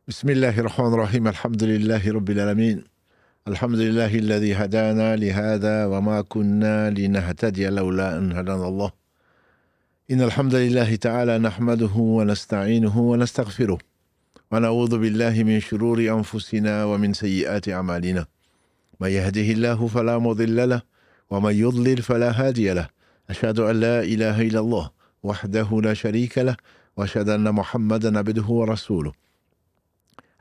بسم الله الرحمن الرحيم الحمد لله رب العالمين الحمد لله الذي هدانا لهذا وما كنا لنهتدي لولا أن هدانا الله إن الحمد لله تعالى نحمده ونستعينه ونستغفره ونعوذ بالله من شرور أنفسنا ومن سيئات أعمالنا من يهده الله فلا مضل له ومن يضلل فلا هادي له أشهد أن لا إله إلا الله وحده لا شريك له وأشهد أن محمدا عبده ورسوله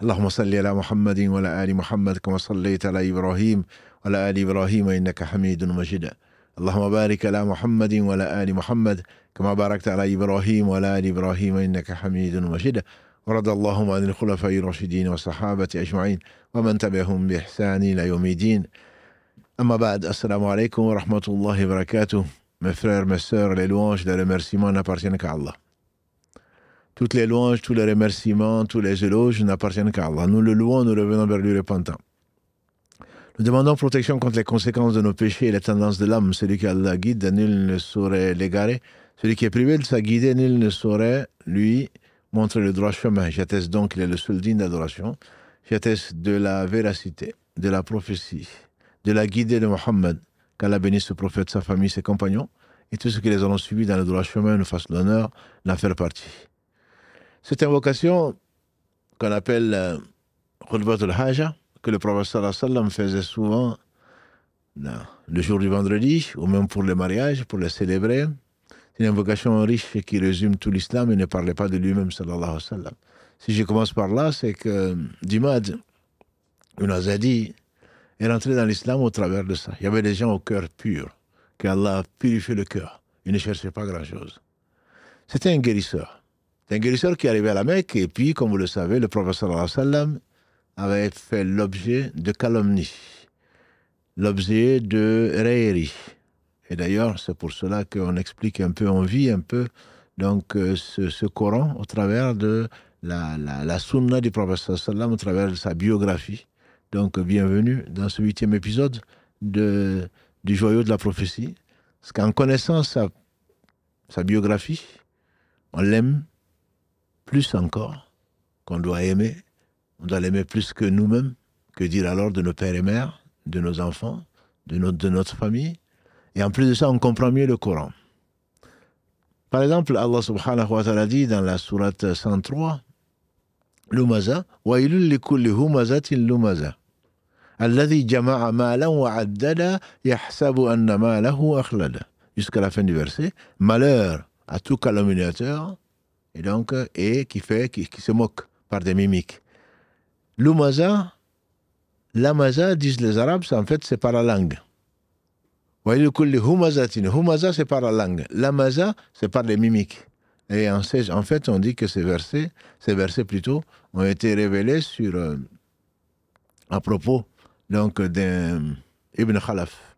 اللهم صل على محمد وعلى آل محمد كما صليت على إبراهيم وعلى آل إبراهيم إنك حميد مجيد اللهم بارك على محمد وعلى آل محمد كما باركت على إبراهيم وعلى آل إبراهيم إنك حميد مجيد ورضى اللهم عن الخلفاء الراشدين والصحابة أجمعين ومن تبعهم بإحسان إلى يوم الدين أما بعد السلام عليكم ورحمة الله وبركاته. Mes frères, mes sœurs, les louanges, les remerciements n'appartiennent qu'à Allah. Toutes les louanges, tous les remerciements, tous les éloges n'appartiennent qu'à Allah. Nous le louons, nous revenons vers lui repentant. Nous demandons protection contre les conséquences de nos péchés et les tendances de l'âme. Celui qui Allah guide, nul ne saurait l'égarer. Celui qui est privé de sa guidée, nul ne saurait lui montrer le droit chemin. J'atteste donc qu'il est le seul digne d'adoration. J'atteste de la véracité, de la prophétie, de la guidée de Mohammed. Qu'Allah bénisse ce prophète, sa famille, ses compagnons, et tous ceux qui les auront suivis dans le droit chemin nous fassent l'honneur d'en faire partie. Cette invocation qu'on appelle Khutbat al-Haja, que le prophète sallallahu alayhi wa sallam faisait souvent le jour du vendredi, ou même pour les mariages, pour les célébrer, c'est une invocation riche qui résume tout l'islam et ne parlait pas de lui-même sallallahu alayhi wa sallam. Si je commence par là, c'est que Dimad, une Azadi, est rentré dans l'islam au travers de ça. Il y avait des gens au cœur pur, qu'Allah a purifié le cœur. Ils ne cherchaient pas grand-chose. C'était un guérisseur. C'est un guérisseur qui arrivait à la Mecque, et puis, comme vous le savez, le prophète sallallahu alayhi wa sallam avait fait l'objet de calomnie, l'objet de raillerie. Et d'ailleurs, c'est pour cela qu'on explique un peu, on vit un peu donc, ce Coran au travers de la sunna du prophète sallallahu alayhi wa sallam, au travers de sa biographie. Donc, bienvenue dans ce 8e épisode du joyau de la prophétie. Parce qu'en connaissant sa biographie, on l'aime plus encore qu'on doit aimer. On doit l'aimer plus que nous-mêmes. Que dire alors de nos pères et mères, de nos enfants, de notre famille. Et en plus de ça, on comprend mieux le Coran. Par exemple, Allah subhanahu wa ta'ala dit dans la sourate 103, Lumaza, wa ilul likulli humazatin lumaza. Alladhi jama'a ma'lan wa addada yahsabu anna ma'lahu akhlada. Jusqu'à la fin du verset. Malheur à tout calomniateur, et qui se moque par des mimiques. L'umaza, l'amaza, disent les Arabes, en fait, c'est par la langue. Wa ilul kulli humazatin. Humaza, c'est par la langue. L'amaza, c'est par les mimiques. Et en fait, on dit que ces versets plutôt, ont été révélés à propos donc d'un Ibn Khalaf,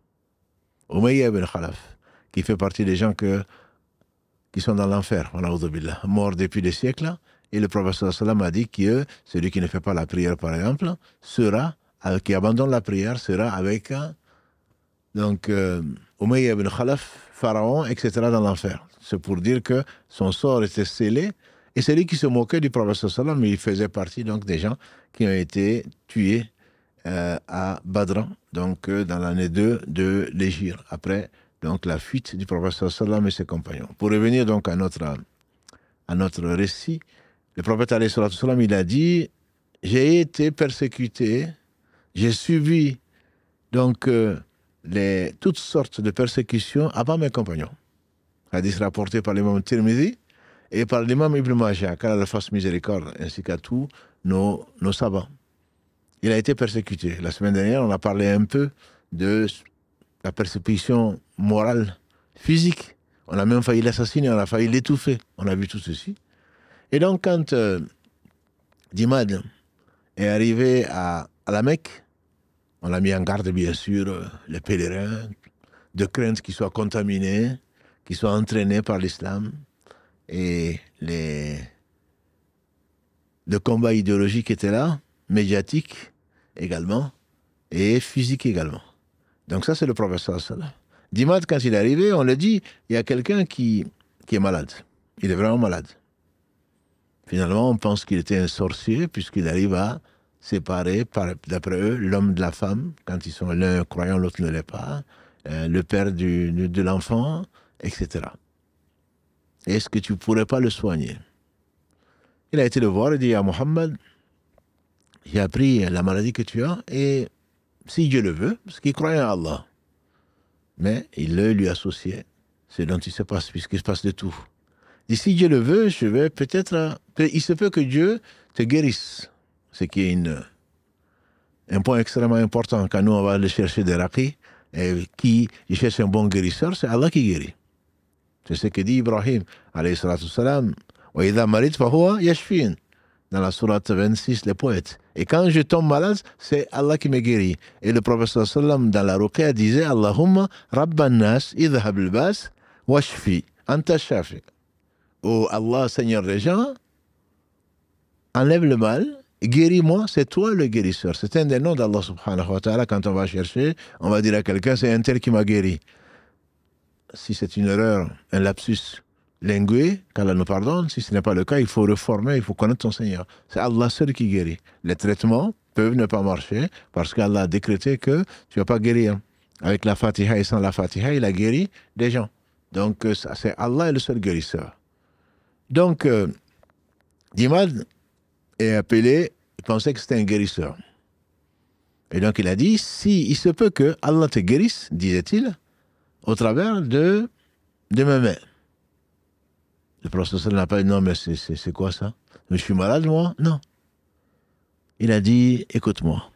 Umayya Ibn Khalaf, qui fait partie des gens qui sont dans l'enfer, mort depuis des siècles. Et le prophète sallallahu alayhi wa sallam a dit que celui qui ne fait pas la prière, par exemple, qui abandonne la prière, sera avec Umayya Ibn Khalaf, pharaon, etc. dans l'enfer. C'est pour dire que son sort était scellé. Et celui qui se moquait du prophète sallallahu alayhi wa sallam, il faisait partie donc des gens qui ont été tués à Badr, donc dans l'année 2 de l'Hégire, après donc la fuite du prophète sallallahu alayhi wa sallam et ses compagnons. Pour revenir donc à notre récit, le prophète alayhi wa sallam, il a dit: j'ai été persécuté, j'ai subi donc toutes sortes de persécutions avant mes compagnons. Hadith rapporté par l'imam Tirmidhi et par l'imam Ibn Majah, qu'Allah fasse miséricorde, ainsi qu'à tous nos savants. Il a été persécuté. La semaine dernière, on a parlé un peu de la persécution morale, physique. On a même failli l'assassiner, on a failli l'étouffer. On a vu tout ceci. Et donc, quand Dimad est arrivé à la Mecque, on l'a mis en garde, bien sûr, les pèlerins, de crainte qu'ils soient contaminés, qu'ils soient entraînés par l'islam. Et le combat idéologique était là, médiatique également, et physique également. Donc ça, c'est le prophète sallallahu alayhi wa sallam. Dimad, quand il est arrivé, on lui dit, il y a quelqu'un qui est malade. Il est vraiment malade. Finalement, on pense qu'il était un sorcier puisqu'il arrive à séparer, d'après eux, l'homme de la femme, quand ils sont l'un croyant, l'autre ne l'est pas, le père de l'enfant, etc. Est-ce que tu ne pourrais pas le soigner? Il a été le voir et dit à Mohammed, j'ai appris la maladie que tu as et si Dieu le veut, parce qu'il croyait en Allah, mais il le lui associait, ce dont il se passe, puisqu'il se passe de tout. Il dit, si Dieu le veut, je vais peut-être, il se peut que Dieu te guérisse, ce qui est un point extrêmement important. Quand nous, on va aller chercher des raqis, et qui il cherche un bon guérisseur, c'est Allah qui guérit. C'est ce que dit Ibrahim, alayhi salatu salam, wa idha marid fahuwa yashfin, dans la sourate 26, les poètes. Et quand je tombe malade, c'est Allah qui me guérit. Et le prophète sallam, dans la ruqya, disait, Allahumma rabban nas, idhab al-bas, washfi, anta shafi. Oh Allah, Seigneur des gens, enlève le mal, guéris-moi, c'est toi le guérisseur. C'est un des noms d'Allah subhanahu wa ta'ala. Quand on va chercher, on va dire à quelqu'un, c'est un tel qui m'a guéri. Si c'est une erreur, un lapsus lingué, qu'Allah nous pardonne. Si ce n'est pas le cas, il faut reformer, il faut connaître ton Seigneur. C'est Allah seul qui guérit. Les traitements peuvent ne pas marcher parce qu'Allah a décrété que tu ne vas pas guérir. Avec la Fatiha et sans la Fatiha, il a guéri des gens. Donc, c'est Allah est le seul guérisseur. Donc, Dimad est appelé, il pensait que c'était un guérisseur. Et donc, il a dit, si il se peut que Allah te guérisse, disait-il, au travers de mes mains. Le prophète n'a pas dit, non, mais c'est quoi ça? Je suis malade, moi? Non. Il a dit, écoute-moi.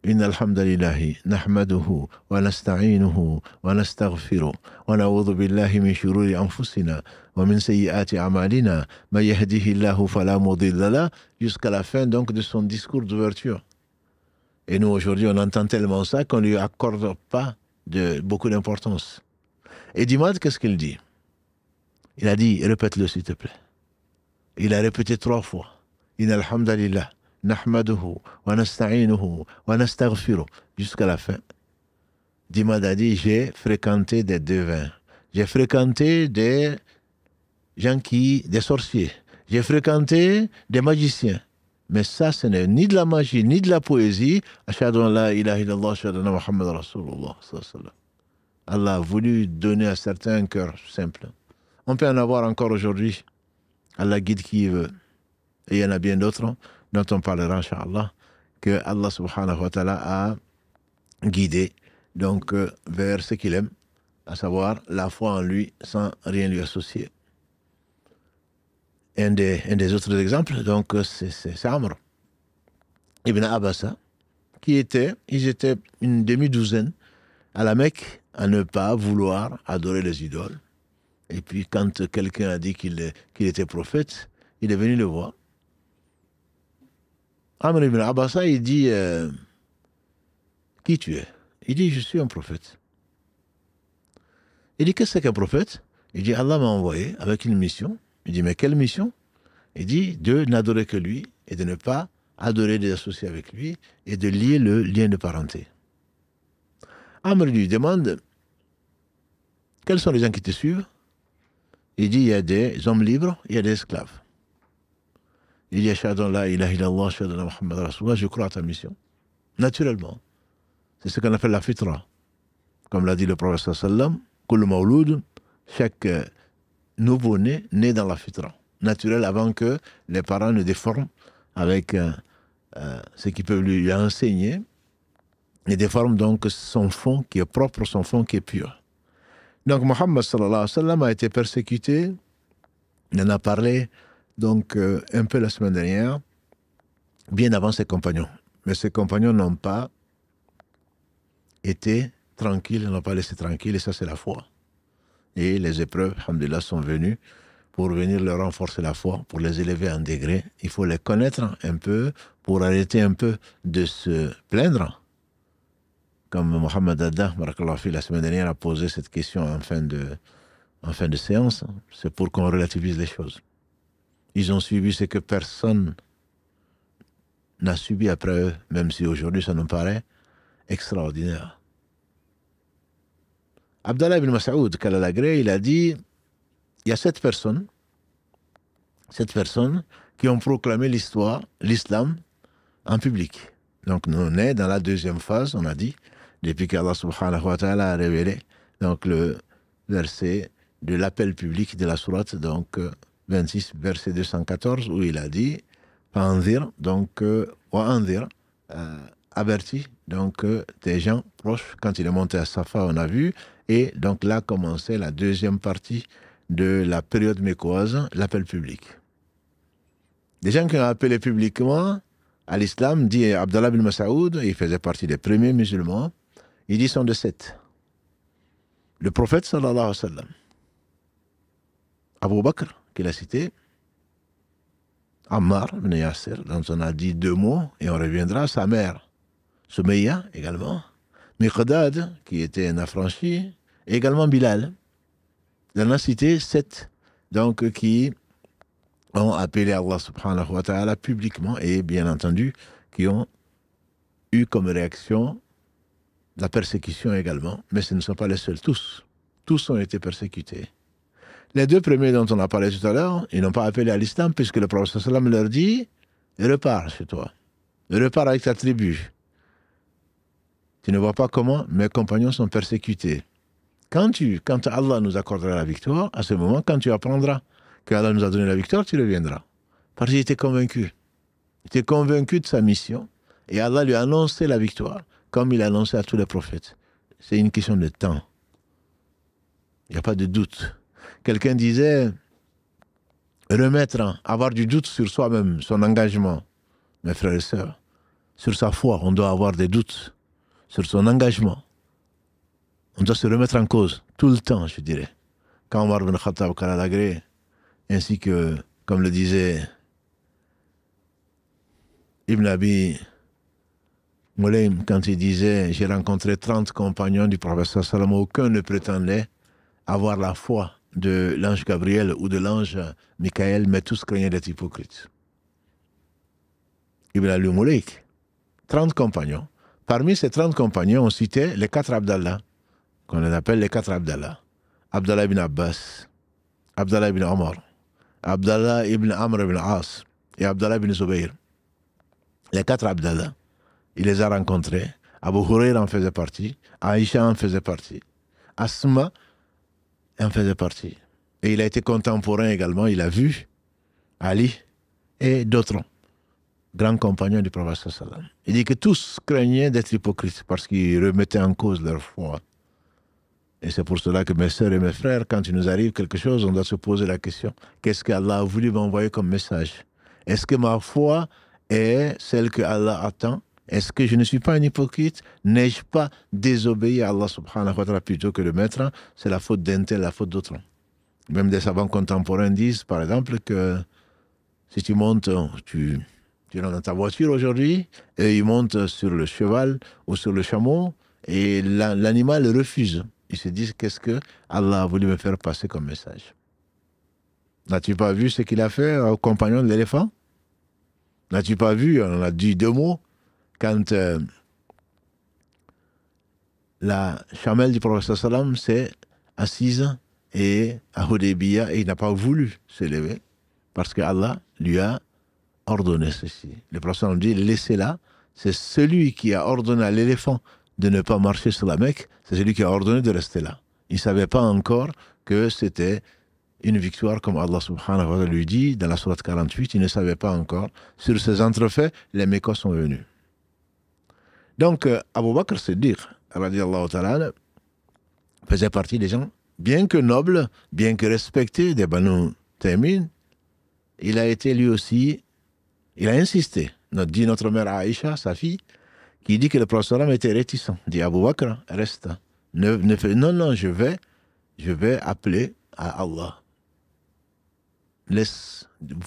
إن الحمد لله نحمده ونستعينه ونستغفره ونعوذ بالله من شرور أنفسنا ومن سيئات أعمالنا من يهده الله فلا مضل له jusqu'à la fin donc de son discours d'ouverture. Et nous aujourd'hui on entend tellement ça qu'on ne lui accorde pas beaucoup d'importance. Et Dimad, qu'est-ce qu'il dit? Il a dit, répète-le s'il te plaît. Il a répété 3 fois. إن الحمد لله نحمده ونستعينه ونستغفره jusqu'à la fin. Dimad a dit, j'ai fréquenté des devins. J'ai fréquenté des gens des sorciers. J'ai fréquenté des magiciens. Mais ça, ce n'est ni de la magie, ni de la poésie. Ashhadu an la ilaha illallah, ashhadu anna Muhammad rasulullah. Allah a voulu donner à certains un cœur simple. On peut en avoir encore aujourd'hui. Allah guide qui veut. Et il y en a bien d'autres dont on parlera, Inch'Allah, que Allah subhanahu wa ta'ala a guidé donc, vers ce qu'il aime, à savoir la foi en lui sans rien lui associer. Un des autres exemples, donc, c'est Amr ibn Abasa, ils étaient une demi-douzaine à la Mecque à ne pas vouloir adorer les idoles. Et puis, quand quelqu'un a dit qu'il était prophète, il est venu le voir. Amr ibn Abasa, il dit, qui tu es? Il dit, je suis un prophète. Il dit, qu'est-ce que c'est qu'un prophète? Il dit, Allah m'a envoyé avec une mission. Il dit, mais quelle mission? Il dit, de n'adorer que lui et de ne pas adorer des associés avec lui et de lier le lien de parenté. Amr lui demande, quels sont les gens qui te suivent? Il dit, il y a des hommes libres, il y a des esclaves. Il dit, ashhadu an la ilaha illallah, ashhadu anna Muhammad rasulullah, je crois à ta mission. Naturellement. C'est ce qu'on appelle la fitra. Comme l'a dit le prophète sallam, kullu mawloud, chaque nouveau-né naît dans la fitra. Naturel avant que les parents ne déforment avec ce qu'ils peuvent lui enseigner. Et déforment donc son fond qui est propre, son fond qui est pur. Donc Muhammad sallallahu alayhi wa sallam a été persécuté. Il en a parlé donc un peu la semaine dernière, bien avant ses compagnons. Mais ses compagnons n'ont pas été tranquilles, n'ont pas laissé tranquilles, et ça c'est la foi. Et les épreuves, alhamdoulilah, sont venues pour venir leur renforcer la foi, pour les élever en degré. Il faut les connaître un peu pour arrêter un peu de se plaindre. Comme Mohamed Adda, la semaine dernière, a posé cette question en fin de séance, c'est pour qu'on relativise les choses. Ils ont suivi ce que personne n'a subi après eux, même si aujourd'hui ça nous paraît extraordinaire. Abdallah ibn Mas'oud, Kalalagré, il a dit, il y a 7 personnes qui ont proclamé l'islam en public. Donc nous on est dans la deuxième phase, on a dit, depuis qu'Allah subhanahu wa ta'ala a révélé donc, le verset de l'appel public de la sourate, donc 26, verset 214, où il a dit Fa'anzir, donc wa'anzir, averti, donc des gens proches. Quand il est monté à Safa, on a vu, et donc là commençait la deuxième partie de la période mécoise, l'appel public. Des gens qui ont appelé publiquement à l'islam, dit Abdallah bin Mas'oud, il faisait partie des premiers musulmans, il dit sont de 7. Le prophète sallallahu alayhi wa sallam, Abu Bakr, qu'il a cité, Ammar ibn Yasser, dont on a dit 2 mots, et on reviendra, sa mère, Soumeya également, Miqdad, qui était un affranchi, et également Bilal. Il en a cité 7, donc qui ont appelé Allah subhanahu wa ta'ala publiquement, et bien entendu, qui ont eu comme réaction la persécution également, mais ce ne sont pas les seuls, tous. Tous ont été persécutés. Les 2 premiers dont on a parlé tout à l'heure, ils n'ont pas appelé à l'islam, puisque le prophète sallam leur dit « Repars chez toi, repars avec ta tribu. Tu ne vois pas comment mes compagnons sont persécutés. Quand Allah nous accordera la victoire, à ce moment, quand tu apprendras qu'Allah nous a donné la victoire, tu reviendras. » Parce qu'il était convaincu. Il était convaincu de sa mission, et Allah lui a annoncé la victoire, comme il a annoncé à tous les prophètes. C'est une question de temps. Il n'y a pas de doute. Quelqu'un disait, avoir du doute sur soi-même, son engagement. Mes frères et sœurs, sur sa foi, on doit avoir des doutes. Sur son engagement. On doit se remettre en cause, tout le temps, je dirais. Quand Omar ibn Khattab Karadagré, ainsi que, comme le disait Ibn Abi Mulaym, quand il disait, j'ai rencontré 30 compagnons du prophète sallam, aucun ne prétendait avoir la foi de l'ange Gabriel ou de l'ange Michael, mais tous craignaient d'être hypocrites. Ibn Abi Mulaym, 30 compagnons. Parmi ces 30 compagnons, on citait les 4 Abdallah, qu'on appelle les 4 Abdallah. Abdallah ibn Abbas, Abdallah ibn Omar, Abdallah ibn Amr ibn As et Abdallah ibn Zubayr. Les 4 Abdallah. Il les a rencontrés. Abu Hurayra en faisait partie. Aïcha en faisait partie. Asma en faisait partie. Et il a été contemporain également. Il a vu Ali et d'autres grands compagnons du prophète sallam. Il dit que tous craignaient d'être hypocrites parce qu'ils remettaient en cause leur foi. Et c'est pour cela que mes sœurs et mes frères, quand il nous arrive quelque chose, on doit se poser la question, qu'est-ce qu'Allah a voulu m'envoyer comme message? Est-ce que ma foi est celle que Allah attend? Est-ce que je ne suis pas un hypocrite? N'ai-je pas désobéi à Allah subhanahu wa ta'ala plutôt que de mettre c'est la faute d'un tel, la faute d'autre? Même des savants contemporains disent, par exemple, que si tu montes, tu es dans ta voiture aujourd'hui, et il monte sur le cheval ou sur le chameau, et l'animal refuse. Ils se disent, qu'est-ce que Allah a voulu me faire passer comme message? N'as-tu pas vu ce qu'il a fait au compagnon de l'éléphant? N'as-tu pas vu, on a dit 2 mots, quand la chamelle du prophète sallam s'est assise et à Hudaybiyah, et il n'a pas voulu se lever, parce que Allah lui a ordonné ceci. Le prophète sallam dit, laissez-la, c'est celui qui a ordonné à l'éléphant de ne pas marcher sur la Mecque, c'est celui qui a ordonné de rester là. Il ne savait pas encore que c'était une victoire, comme Allah subhanahu wa ta'ala lui dit dans la sourate 48, il ne savait pas encore. Sur ces entrefaits, les Mécois sont venus. Donc, Abu Bakr Siddiq, radiallahu ta'ala, faisait partie des gens, bien que nobles, bien que respectés des Banu Taymin, il a été lui aussi, il a insisté. Dit notre mère Aïcha, sa fille, qui dit que le prophète était réticent. Dit Abu Bakr, reste. Non, je vais appeler à Allah.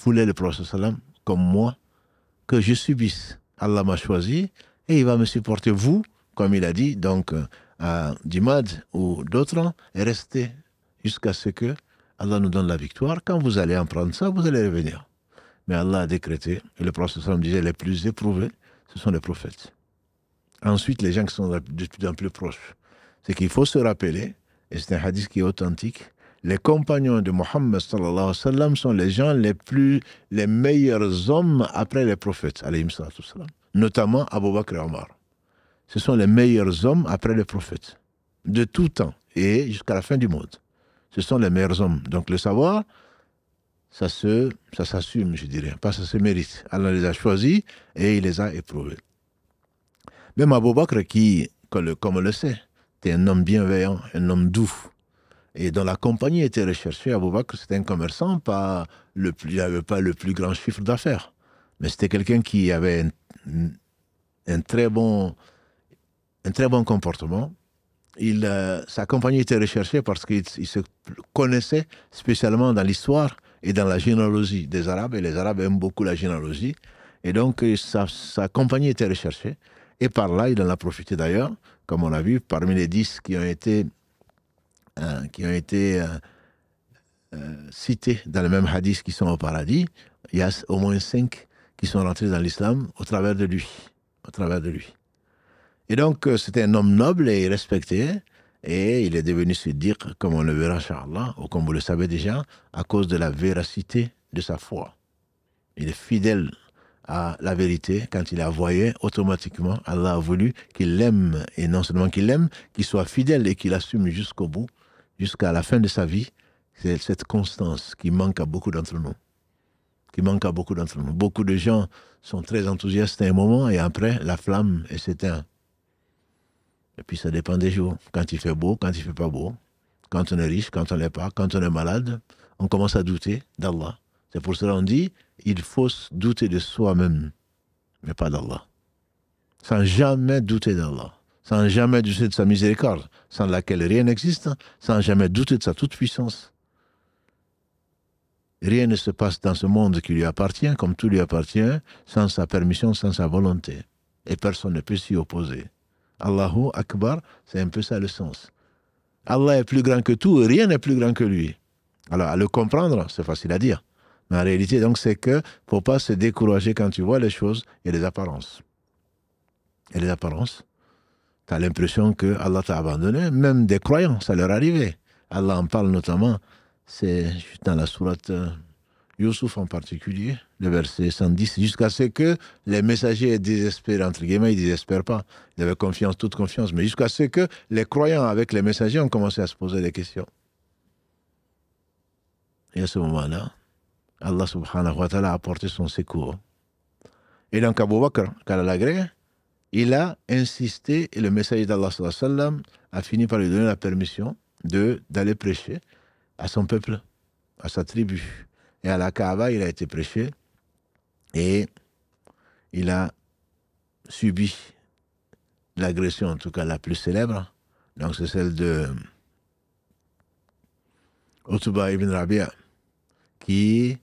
Voulez le prophète comme moi, que je subisse. Allah m'a choisi et il va me supporter, vous, comme il a dit, donc à Dimad ou d'autres, et restez jusqu'à ce que Allah nous donne la victoire. Quand vous allez en prendre ça, vous allez revenir. Mais Allah a décrété, et le prophète disait, les plus éprouvés, ce sont les prophètes. Ensuite, les gens qui sont de plus en plus proches. C'est qu'il faut se rappeler, et c'est un hadith qui est authentique, les compagnons de Mohammed sallallahu alayhi wa sallam sont les gens les meilleurs hommes après les prophètes, alayhim salatu wassalam. Notamment Abu Bakr et Omar. Ce sont les meilleurs hommes après les prophètes, de tout temps et jusqu'à la fin du monde. Ce sont les meilleurs hommes. Donc le savoir, ça s'assume, je dirais, pas ça se mérite. Allah les a choisis et il les a éprouvés. Même Abu Bakr, qui, comme on le sait, était un homme bienveillant, un homme doux, et dont la compagnie était recherchée. Abu Bakr, c'était un commerçant, il n'avait pas le plus grand chiffre d'affaires, mais c'était quelqu'un qui avait un très bon comportement. Sa compagnie était recherchée parce qu'il se connaissait spécialement dans l'histoire et dans la généalogie des Arabes, et les Arabes aiment beaucoup la généalogie, et donc sa compagnie était recherchée, et par là, il en a profité d'ailleurs, comme on l'a vu, parmi les 10 qui ont été cités dans le même hadith qui sont au paradis, il y a au moins 5 qui sont rentrés dans l'islam au travers de lui. Et donc, c'était un homme noble et respecté, et il est devenu siddiq, comme on le verra, Inch'Allah, ou comme vous le savez déjà, à cause de la véracité de sa foi. Il est fidèle à la vérité. Quand il la voyait, automatiquement, Allah a voulu qu'il l'aime, et non seulement qu'il l'aime, qu'il soit fidèle et qu'il assume jusqu'au bout, jusqu'à la fin de sa vie. C'est cette constance qui manque à beaucoup d'entre nous. Beaucoup de gens sont très enthousiastes à un moment, et après, la flamme s'éteint. Et puis ça dépend des jours. Quand il fait beau, quand il ne fait pas beau. Quand on est riche, quand on n'est pas, quand on est malade, on commence à douter d'Allah. C'est pour cela qu'on dit, il faut douter de soi-même, mais pas d'Allah. Sans jamais douter d'Allah. Sans jamais douter de sa miséricorde, sans laquelle rien n'existe, sans jamais douter de sa toute-puissance. Rien ne se passe dans ce monde qui lui appartient, comme tout lui appartient, sans sa permission, sans sa volonté. Et personne ne peut s'y opposer. Allahu Akbar, c'est un peu ça le sens. Allah est plus grand que tout, et rien n'est plus grand que lui. Alors, à le comprendre, c'est facile à dire. Mais en réalité, donc, c'est que, faut pas se décourager quand tu vois les choses, il y a des apparences. Tu as l'impression que Allah t'a abandonné, même des croyants, ça leur arrivait. Allah en parle notamment, c'est dans la sourate Youssouf en particulier, le verset 110, jusqu'à ce que les messagers désespèrent, entre guillemets, ils ne désespèrent pas, ils avaient confiance, toute confiance, mais jusqu'à ce que les croyants avec les messagers ont commencé à se poser des questions. Et à ce moment-là, Allah subhanahu wa ta'ala a apporté son secours. Et donc Abu Bakr, qu'Allah l'agrée, il a insisté, et le messager d'Allah sallallahu alayhi wa sallam a fini par lui donner la permission d'aller prêcher à son peuple, à sa tribu. Et à la Kaaba, il a été prêché, et il a subi l'agression, en tout cas la plus célèbre. Donc c'est celle de Utba ibn Rabia, qui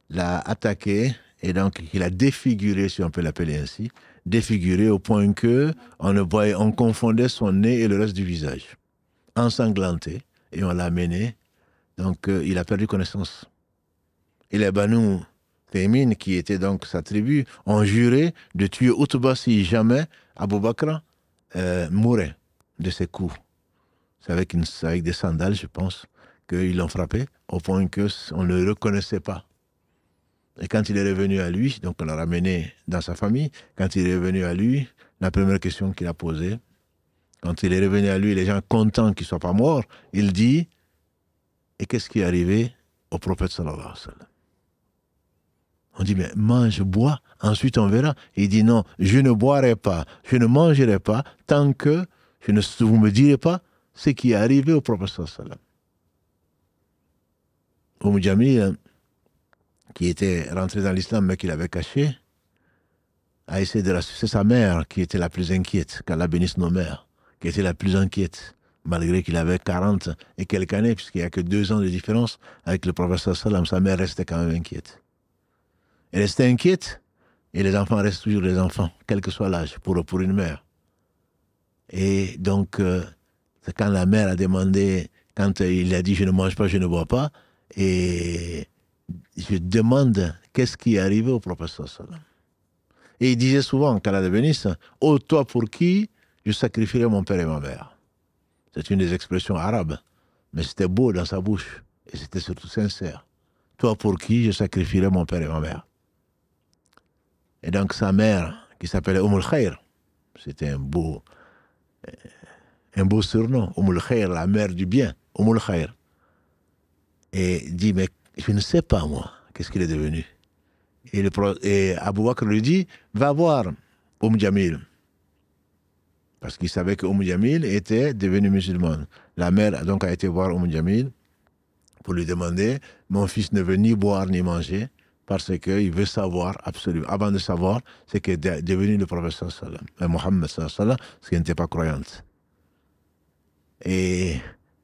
l'a attaqué, et donc il a défiguré, si on peut l'appeler ainsi, défiguré au point que on confondait son nez et le reste du visage, ensanglanté, et on l'a mené. Donc il a perdu connaissance. Et les Banu Taymin, qui étaient donc sa tribu, ont juré de tuer Utba si jamais Abu Bakr mourait de ses coups. C'est avec des sandales, je pense, qu'ils l'ont frappé, au point qu'on ne le reconnaissait pas. Et quand il est revenu à lui, donc on l'a ramené dans sa famille, quand il est revenu à lui, la première question qu'il a posée, quand il est revenu à lui, les gens contents qu'il ne soit pas mort, il dit, et qu'est-ce qui est arrivé au prophète sallallahu alayhi wa sallam? On dit, mais mange, bois, ensuite on verra. Il dit, non, je ne boirai pas, je ne mangerai pas, tant que vous ne me direz pas ce qui est arrivé au prophète sallallahu alayhi wa sallam. Jamil, qui était rentré dans l'islam mais qu'il avait caché, a essayé de rassurer. C'est sa mère qui était la plus inquiète, qu'Allah bénisse nos mères, qui était la plus inquiète, malgré qu'il avait 40 et quelques années, puisqu'il n'y a que 2 ans de différence avec le prophète sallallahu alayhi wa sallam, sa mère restait quand même inquiète. Elle restait inquiète, et les enfants restent toujours des enfants, quel que soit l'âge, pour une mère. Et donc, c'est quand la mère a demandé, quand il a dit « je ne mange pas, je ne bois pas », et je demande qu'est-ce qui est arrivé au prophète sallallahu alayhi wa sallam. Et il disait souvent, qu'Allah le bénisse, « ô toi pour qui je sacrifierai mon père et ma mère ». C'est une des expressions arabes, mais c'était beau dans sa bouche. Et c'était surtout sincère. Toi pour qui je sacrifierai mon père et ma mère. Et donc sa mère, qui s'appelait Khair, c'était un beau surnom, Khair, la mère du bien, Khair. Et dit, mais je ne sais pas moi, qu'est-ce qu'il est devenu. Et Abu Bakr lui dit, va voir Jamil. Parce qu'il savait que Jamil était devenue musulmane. La mère donc a été voir Jamil pour lui demander, mon fils ne veut ni boire ni manger, parce qu'il veut savoir absolument, avant de savoir, c'est qu'est devenu le prophète Mohammed sallallahu alayhi wa sallam, parce qu'elle n'était pas croyante. Et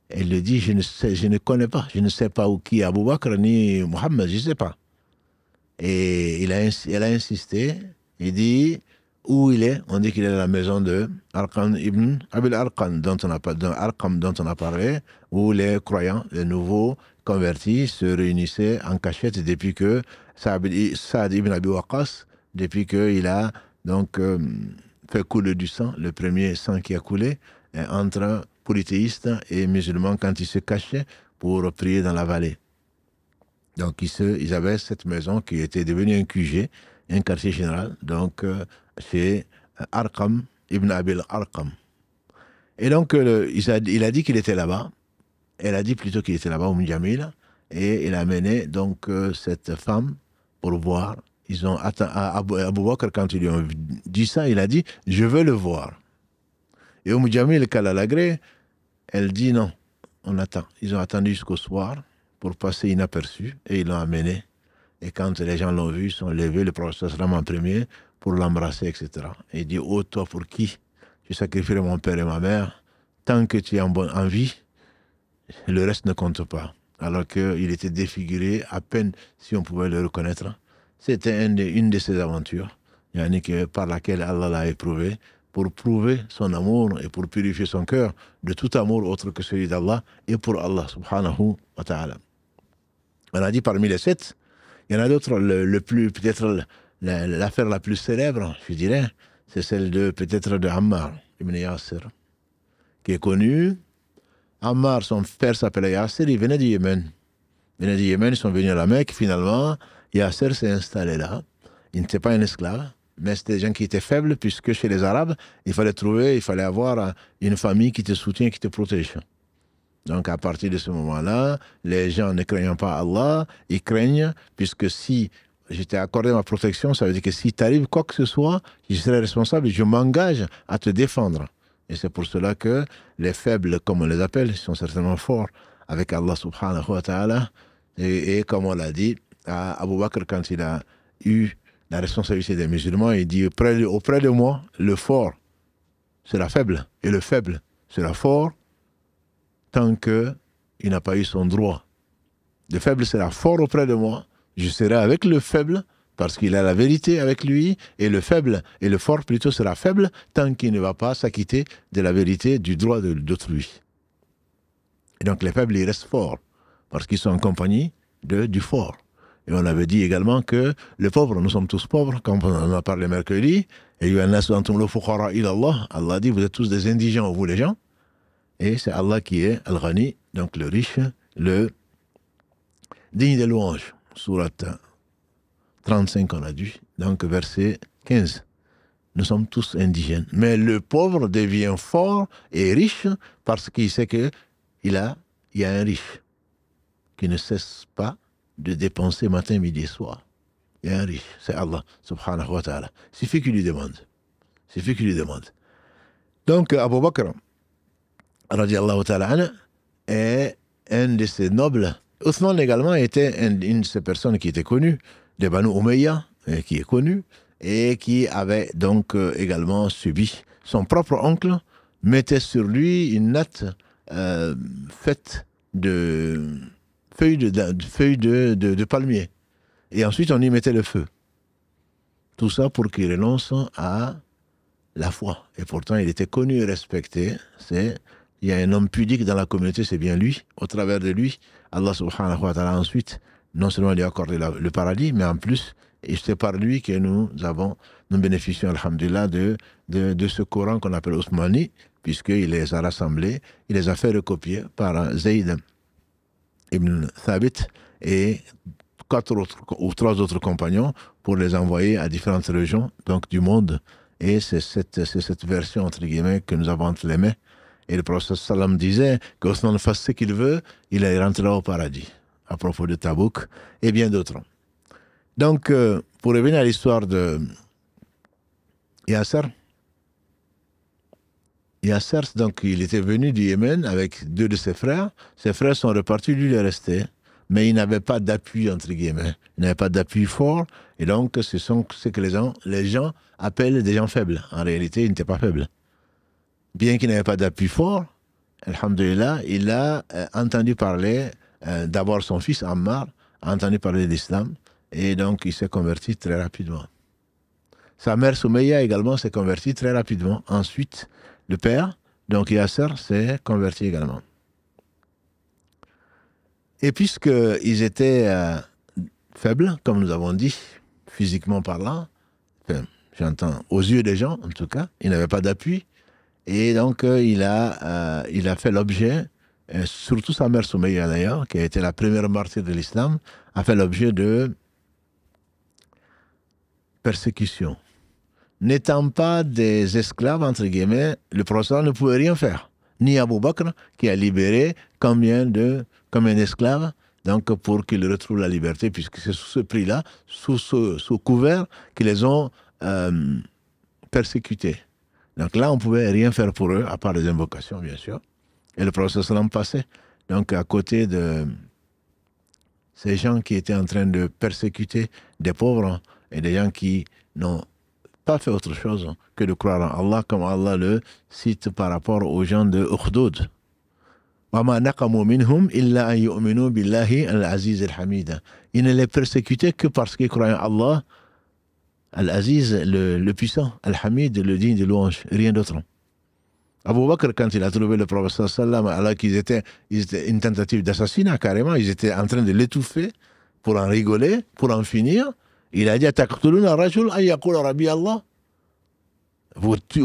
elle lui dit, je ne connais pas, je ne sais pas où qui est Abu Bakr ni Mohammed, je ne sais pas. Et elle a insisté, il dit, où il est? On dit qu'il est à la maison de Arqam ibn Abil Arqam, dont on a parlé, où les croyants, les nouveaux convertis, se réunissaient en cachette depuis que Saad ibn Abi Waqqas, depuis qu'il a donc fait couler du sang, le premier sang qui a coulé, entre polythéistes et musulmans quand ils se cachaient pour prier dans la vallée. Donc ils avaient cette maison qui était devenue un QG, un quartier général, donc chez Arqam ibn Abil Arqam. Et donc il a dit qu'il était là-bas, elle a dit plutôt qu'il était là-bas, Jamil, et il a amené donc cette femme pour voir. Ils ont Abu Bakr, quand ils lui ont dit ça, il a dit, je veux le voir. Et Jamil, qu'elle a l'agré, elle dit non, on attend. Ils ont attendu jusqu'au soir pour passer inaperçu, et ils l'ont amené. Et quand les gens l'ont vu, ils sont levés, le prophète vraiment en premier, pour l'embrasser, etc. Et il dit, oh, toi, pour qui je sacrifierai mon père et ma mère, tant que tu es en vie, le reste ne compte pas. Alors qu'il était défiguré, à peine si on pouvait le reconnaître. C'était une de ses aventures, par laquelle Allah l'a éprouvé, pour prouver son amour et pour purifier son cœur de tout amour autre que celui d'Allah et pour Allah, subhanahu wa ta'ala. On a dit parmi les 7, il y en a d'autres, peut-être l'affaire la plus célèbre, je dirais, c'est celle peut-être de Ammar ibn Yasser, qui est connue. Ammar, son père s'appelait Yasser, il venait du Yémen. Ils sont venus à la Mecque, finalement, Yasser s'est installé là. Il n'était pas un esclave, mais c'était des gens qui étaient faibles, puisque chez les Arabes, il fallait avoir une famille qui te soutient, qui te protège. Donc à partir de ce moment-là, les gens ne craignant pas Allah, ils craignent, puisque si je t'ai accordé ma protection, ça veut dire que si t'arrive quoi que ce soit, je serai responsable et je m'engage à te défendre. Et c'est pour cela que les faibles, comme on les appelle, ils sont certainement forts avec Allah subhanahu wa ta'ala. Et comme on l'a dit, à Abu Bakr, quand il a eu la responsabilité des musulmans, il dit auprès de moi, le fort sera faible et le faible sera fort tant qu'il n'a pas eu son droit. Le faible sera fort auprès de moi, je serai avec le faible parce qu'il a la vérité avec lui, et le faible, et le fort plutôt sera faible tant qu'il ne va pas s'acquitter de la vérité, du droit d'autrui. Et donc les faibles, ils restent forts parce qu'ils sont en compagnie du fort. Et on avait dit également que les pauvres, nous sommes tous pauvres, comme on en a parlé mercredi, et Allah dit, vous êtes tous des indigents, vous les gens, et c'est Allah qui est Al-Ghani, donc le riche, le digne de louange, sourate 35 on a dit, donc verset 15. Nous sommes tous indigènes. Mais le pauvre devient fort et riche parce qu'il sait qu'il y a un riche qui ne cesse pas de dépenser matin, midi et soir. Il y a un riche, c'est Allah, subhanahu wa ta'ala. Il suffit qu'il lui demande. Donc, Abu Bakr, radiallahu ta'ala, est un de ces nobles. Othman également était une de ces personnes qui était connue, de Banu Umayya, qui est connu, et qui avait donc également subi. Son propre oncle mettait sur lui une natte faite de feuilles de palmier. Et ensuite, on y mettait le feu. Tout ça pour qu'il renonce à la foi. Et pourtant, il était connu et respecté. Il y a un homme pudique dans la communauté, c'est bien lui. Au travers de lui, Allah subhanahu wa ta'ala ensuite, non seulement lui a accordé le paradis, mais en plus, et c'est par lui que nous bénéficions, alhamdulillah, de ce Coran qu'on appelle Othmani, puisqu'il les a rassemblés, il les a fait recopier par Zayd ibn Thabit et 3 autres compagnons pour les envoyer à différentes régions donc, du monde. Et c'est cette version, entre guillemets, que nous avons entre les mains. Et le prophète sallam disait qu'Othman fasse ce qu'il veut, il rentrera au paradis, à propos de Tabouk et bien d'autres. Donc, pour revenir à l'histoire de Yasser, donc, il était venu du Yémen avec 2 de ses frères. Ses frères sont repartis, lui, il est resté. Mais il n'avait pas d'appui, entre guillemets. Il n'avait pas d'appui fort. Et donc, ce sont ce que les gens appellent des gens faibles. En réalité, il n'était pas faible. Bien qu'il n'avait pas d'appui fort, alhamdulillah, il a entendu parler, d'abord son fils Ammar, a entendu parler de l'islam. Et donc, il s'est converti très rapidement. Sa mère Soumeya également s'est convertie très rapidement. Ensuite, le père, donc Yasser, s'est converti également. Et puisqu'ils étaient faibles, comme nous avons dit, physiquement parlant, enfin, j'entends aux yeux des gens en tout cas, il n'avait pas d'appui, et donc il a fait l'objet, surtout sa mère Soumeya d'ailleurs, qui a été la première martyre de l'islam, a fait l'objet de persécution. N'étant pas des esclaves, entre guillemets, le prophète ne pouvait rien faire. Ni Abu Bakr, qui a libéré combien d'esclaves, donc pour qu'ils retrouvent la liberté, puisque c'est sous ce prix-là, sous couvert, qu'ils les ont persécutés. Donc là, on ne pouvait rien faire pour eux, à part les invocations, bien sûr. Et le prophète sallam passait. Donc à côté de ces gens qui étaient en train de persécuter des pauvres et des gens qui n'ont pas fait autre chose que de croire en Allah, comme Allah le cite par rapport aux gens de Ukhdud. وَمَا نَقَمُوا مِنْهُمْ إِلَّا أَن يُؤْمِنُوا بِاللَّهِ الْعَزِيزِ الْحَمِيدِ. Ils ne les persécutaient que parce qu'ils croyaient en Allah, Al-Aziz, le puissant, Al-Hamid, le digne de louange, rien d'autre. Abu Bakr, quand il a trouvé le prophète sallam, alors qu'ils étaient une tentative d'assassinat carrément, ils étaient en train de l'étouffer pour en rigoler, pour en finir. Il a dit Ataqtuluna rajul an yaqula rabbi Allah. Vous tuez,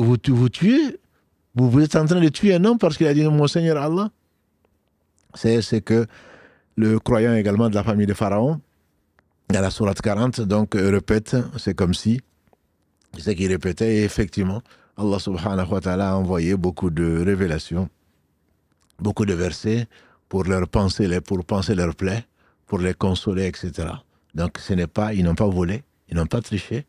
vous êtes en train de tuer un homme parce qu'il a dit mon Seigneur Allah. C'est que le croyant également de la famille de Pharaon, dans la sourate 40, donc répète, c'est comme si, c'est ce qu'il répétait, et effectivement, Allah subhanahu wa ta'ala a envoyé beaucoup de révélations, beaucoup de versets pour penser leurs plaies, pour les consoler, etc. Donc ce n'est pas, ils n'ont pas volé, ils n'ont pas triché,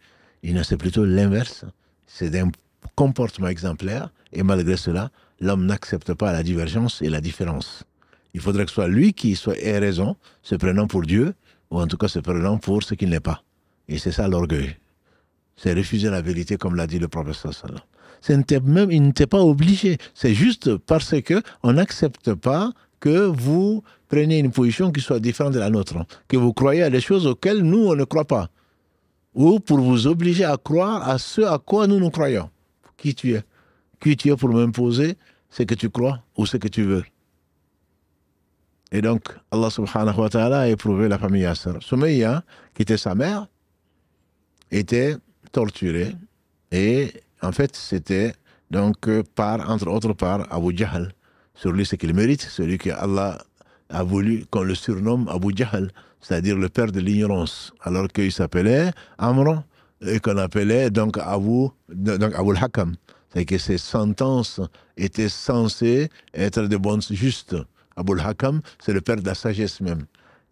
c'est plutôt l'inverse. C'est un comportement exemplaire, et malgré cela, l'homme n'accepte pas la divergence et la différence. Il faudrait que ce soit lui qui ait raison, se prenant pour Dieu, ou en tout cas se prenant pour ce qu'il n'est pas. Et c'est ça l'orgueil. C'est refuser la vérité, comme l'a dit le prophète sallallahu alayhi wa sallam. Il n'était pas obligé. C'est juste parce qu'on n'accepte pas que vous preniez une position qui soit différente de la nôtre, que vous croyez à des choses auxquelles nous, on ne croit pas. Ou pour vous obliger à croire à ce à quoi nous croyons. Qui tu es? Qui tu es pour m'imposer ce que tu crois ou ce que tu veux? Et donc, Allah subhanahu wa ta'ala a éprouvé la famille Yasser. Soumeya, qui était sa mère, était torturée. Et en fait, c'était donc entre autres par Abu Jahl. Sur lui, ce qu'il mérite, celui que Allah a voulu qu'on le surnomme Abu Jahl, c'est-à-dire le père de l'ignorance, alors qu'il s'appelait Amr et qu'on appelait donc Abu al-Hakam. C'est que ses sentences étaient censées être de bonnes justes. Abu al-Hakam, c'est le père de la sagesse même.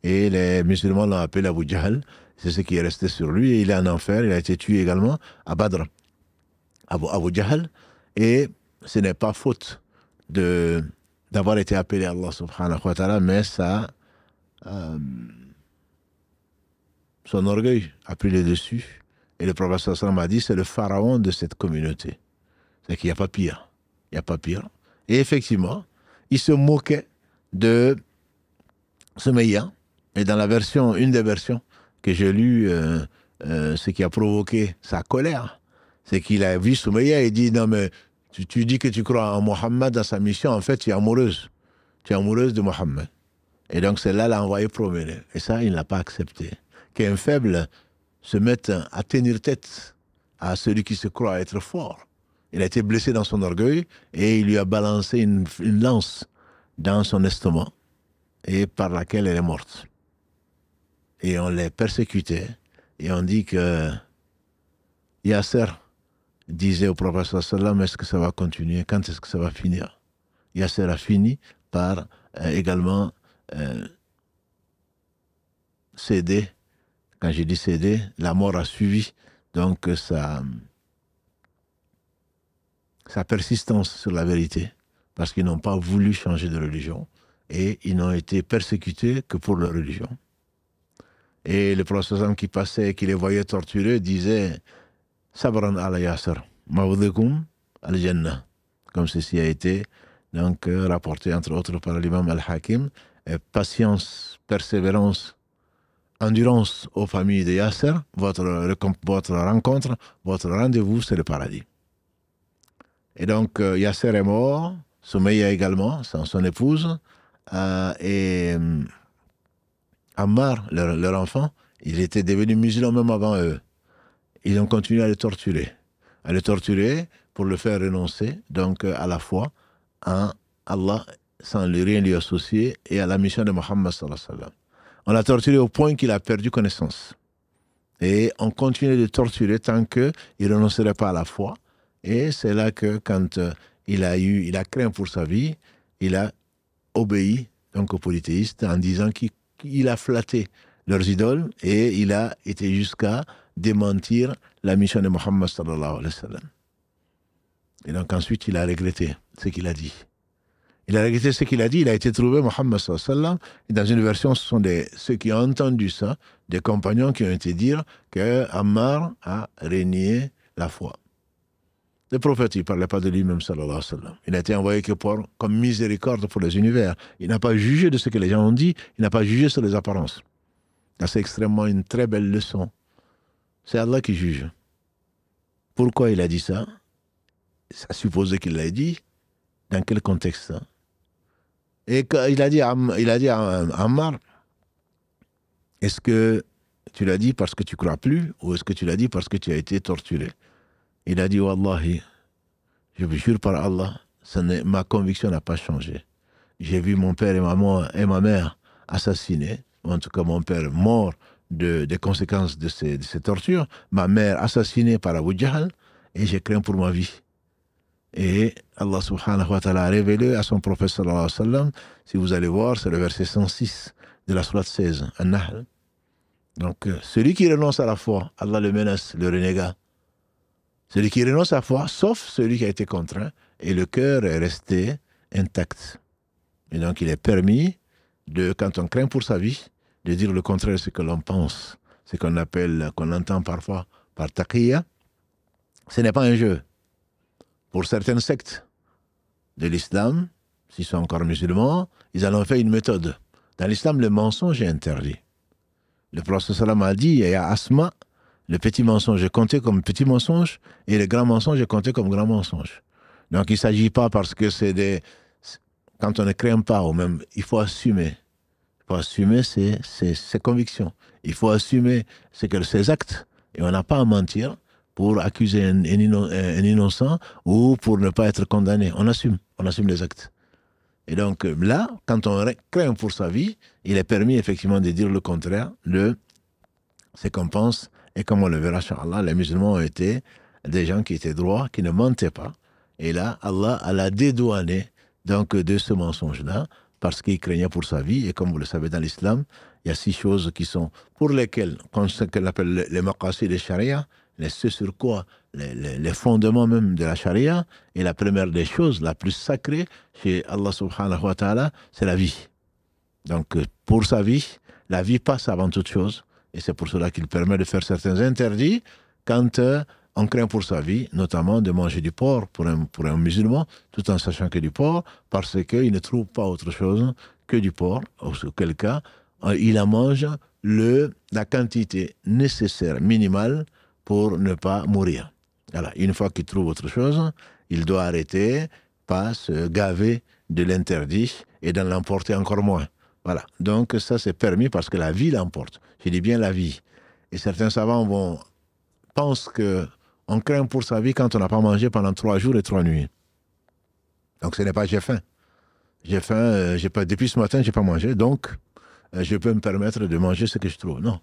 Et les musulmans l'ont appelé Abu Jahl, c'est ce qui est resté sur lui, et il est en enfer, il a été tué également à Badr. Abu Jahl, et ce n'est pas faute d'avoir été appelé Allah subhanahu wa ta'ala, mais ça, son orgueil a pris le dessus. Et le prophète sallallahu alayhi wa sallam a dit, c'est le pharaon de cette communauté. C'est qu'il n'y a pas pire. Il n'y a pas pire. Et effectivement, il se moquait de Soumeya. Et dans une des versions que j'ai lues, ce qui a provoqué sa colère, c'est qu'il a vu Soumeya et dit, non mais, tu dis que tu crois en Mohammed, dans sa mission, en fait, tu es amoureuse. Tu es amoureuse de Mohammed. Et donc, celle-là l'a envoyé promener. Et ça, il ne l'a pas accepté. Qu'un faible se mette à tenir tête à celui qui se croit être fort. Il a été blessé dans son orgueil et il lui a balancé une lance dans son estomac. et par laquelle elle est morte. Et on les persécutait. Et on dit que Yasser disait au prophète sallam, est-ce que ça va continuer? Quand est-ce que ça va finir? Yasser a fini par également céder. Quand j'ai dit céder, la mort a suivi. Donc sa persistance sur la vérité. Parce qu'ils n'ont pas voulu changer de religion. Et ils n'ont été persécutés que pour leur religion. Et le prophète qui passait, qui les voyait torturés, disait Sabran ala Yasser, ma'udhikum al-Jannah. Comme ceci a été donc rapporté entre autres par l'imam al-Hakim. Patience, persévérance, endurance aux familles de Yasser, votre rencontre, votre rendez-vous, c'est le paradis. Et donc Yasser est mort, Soumeya également, son épouse, et Ammar, leur enfant, il était devenu musulman même avant eux. Ils ont continué à le torturer pour le faire renoncer donc à la foi en Allah sans rien lui associer et à la mission de Mohammed sallallahu alayhi wa sallam. On l'a torturé au point qu'il a perdu connaissance. Et on continuait de torturer tant qu'il ne renoncerait pas à la foi. Et c'est là que quand il a craint pour sa vie, il a obéi donc aux polythéistes en disant qu'il a flatté leurs idoles et il a été jusqu'à démentir la mission de Mohammed sallallahu alayhi wa sallam. Et donc ensuite, il a regretté ce qu'il a dit. Il a regretté ce qu'il a dit, il a été trouvé Mohammed sallallahu alayhi wa sallam. Et dans une version, ce sont ceux qui ont entendu ça, des compagnons qui ont été dire que Ammar a renié la foi. Le prophète, il ne parlait pas de lui-même, sallallahu alayhi wa sallam. Il a été envoyé comme miséricorde pour les univers. Il n'a pas jugé de ce que les gens ont dit, il n'a pas jugé sur les apparences. C'est extrêmement une très belle leçon. C'est Allah qui juge. Pourquoi il a dit ça? Ça suppose qu'il l'a dit. Dans quel contexte ça? Et il a dit à Ammar, est-ce que tu l'as dit parce que tu ne crois plus ou est-ce que tu l'as dit parce que tu as été torturé? Il a dit, Wallahi, je vous jure par Allah, ma conviction n'a pas changé. J'ai vu mon père et ma mère assassinés, en tout cas mon père mort des conséquences de ces tortures, ma mère assassinée par Abu Jahl, et j'ai craint pour ma vie. Et Allah subhanahu wa ta'ala a révélé à son prophète sallallahu alayhi wa sallam, si vous allez voir, c'est le verset 106 de la sourate 16, An-Nahl. Donc, celui qui renonce à la foi, Allah le menace, le renégat. Celui qui renonce à la foi, sauf celui qui a été contraint, et le cœur est resté intact. Et donc, il est permis, quand on craint pour sa vie, de dire le contraire de ce que l'on pense, ce qu'on entend parfois par taqiyya. Ce n'est pas un jeu. Pour certaines sectes de l'islam, s'ils sont encore musulmans, ils en ont fait une méthode. Dans l'islam, le mensonge est interdit. Le prophète sallam a dit, il y a Asma, le petit mensonge est compté comme petit mensonge et le grand mensonge est compté comme grand mensonge. Donc il ne s'agit pas parce que quand on ne craint pas, ou même, il faut assumer. Il faut assumer ses convictions. Il faut assumer ses actes. Et on n'a pas à mentir pour accuser un innocent ou pour ne pas être condamné. On assume les actes. Et donc là, quand on craint pour sa vie, il est permis effectivement de dire le contraire de ce qu'on pense. Et comme on le verra, Inch'Allah, les musulmans ont été des gens qui étaient droits, qui ne mentaient pas. Et là, Allah l'a dédouané donc, de ce mensonge-là, parce qu'il craignait pour sa vie. Et comme vous le savez, dans l'islam, il y a 6 choses qui sont pour lesquelles, ce qu'on appelle les maqasid de charia, ce sur quoi les fondements même de la charia, et la première des choses, la plus sacrée chez Allah subhanahu wa ta'ala, c'est la vie. Donc, pour sa vie, la vie passe avant toute chose. Et c'est pour cela qu'il permet de faire certains interdits quand on craint pour sa vie, notamment de manger du porc pour un musulman, tout en sachant que du porc, parce qu'il ne trouve pas autre chose que du porc, auquel cas, il en mange la quantité nécessaire, minimale, pour ne pas mourir. Voilà. Une fois qu'il trouve autre chose, il doit arrêter, pas se gaver de l'interdit et d'en l'emporter encore moins. Voilà. Donc ça c'est permis parce que la vie l'emporte. Je dis bien la vie. Et certains savants pensent qu'on craint pour sa vie quand on n'a pas mangé pendant 3 jours et 3 nuits. Donc ce n'est pas j'ai faim. j'ai faim, depuis ce matin, je n'ai pas mangé, donc je peux me permettre de manger ce que je trouve. Non.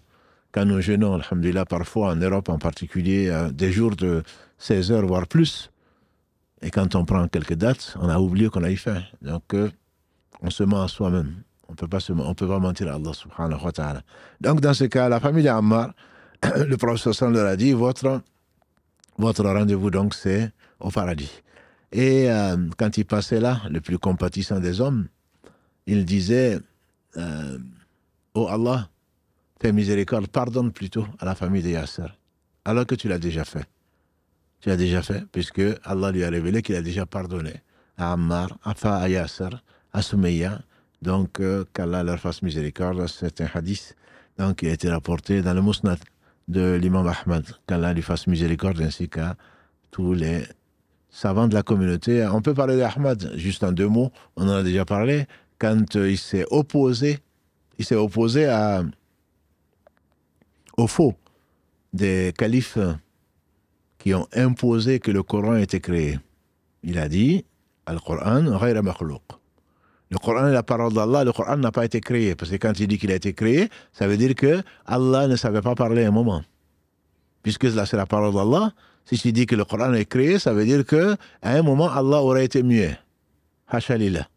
Quand nous jeûnons, alhamdoulilah, parfois en Europe en particulier, des jours de 16 heures, voire plus, et quand on prend quelques dates, on a oublié qu'on a eu faim. Donc, on se ment à soi-même. On ne peut pas mentir à Allah subhanahu wa ta'ala. Donc, dans ce cas, la famille d'Ammar, le prophète sallallahu leur a dit, votre rendez-vous, donc, c'est au paradis. Et quand il passait là, le plus compatissant des hommes, il disait, oh Allah, fais miséricorde, pardonne plutôt à la famille de Yasser, alors que tu l'as déjà fait. Tu l'as déjà fait, puisque Allah lui a révélé qu'il a déjà pardonné à Ammar, à Yasser, à Soumeya, donc qu'Allah leur fasse miséricorde. C'est un hadith donc, qui a été rapporté dans le Musnad de l'imam Ahmad, qu'Allah lui fasse miséricorde, ainsi qu'à tous les savants de la communauté. On peut parler d'Ahmad, juste en 2 mots, on en a déjà parlé, quand il s'est opposé au faux des califes qui ont imposé que le Coran était créé. Il a dit, Al-Qur'an ghayra makhlouq. Le Coran est la parole d'Allah, le Coran n'a pas été créé. Parce que quand il dit qu'il a été créé, ça veut dire que Allah ne savait pas parler un moment. Puisque là, c'est la parole d'Allah, si tu dis que le Coran est créé, ça veut dire qu'à un moment, Allah aurait été muet. Hasha lillah.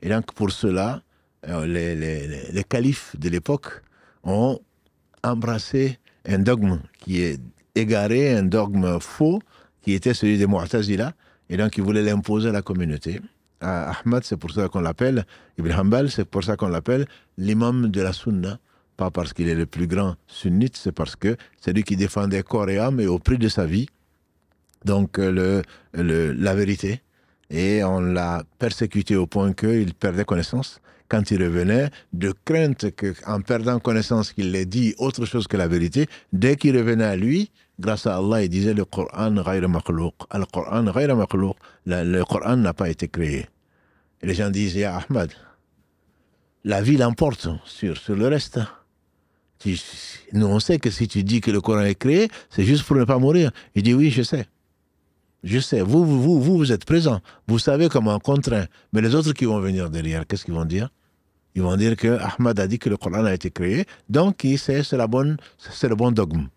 Et donc, pour cela, les califes de l'époque ont embrassé un dogme qui est égaré, un dogme faux, qui était celui des Mu'tazila, et donc ils voulaient l'imposer à la communauté. Ahmad, c'est pour ça qu'on l'appelle, Ibn Hanbal, c'est pour ça qu'on l'appelle l'imam de la Sunna, pas parce qu'il est le plus grand sunnite, c'est parce que c'est lui qui défendait corps et âme et au prix de sa vie, donc la vérité. Et on l'a persécuté au point qu'il perdait connaissance. Quand il revenait, de crainte qu'en perdant connaissance qu'il ait dit autre chose que la vérité, dès qu'il revenait à lui, grâce à Allah, il disait le Coran ghayra makhlouq. Al-Qur'an ghayra makhlouq. Le Coran n'a pas été créé. Et les gens disent, Ya Ahmad, la vie l'emporte sur le reste. Nous, on sait que si tu dis que le Coran est créé, c'est juste pour ne pas mourir. Il dit, oui, je sais. Je sais, vous êtes présents, vous savez comment on contraint, mais les autres qui vont venir derrière, qu'est-ce qu'ils vont dire? Ils vont dire que Ahmad a dit que le Coran a été créé, donc c'est le bon dogme.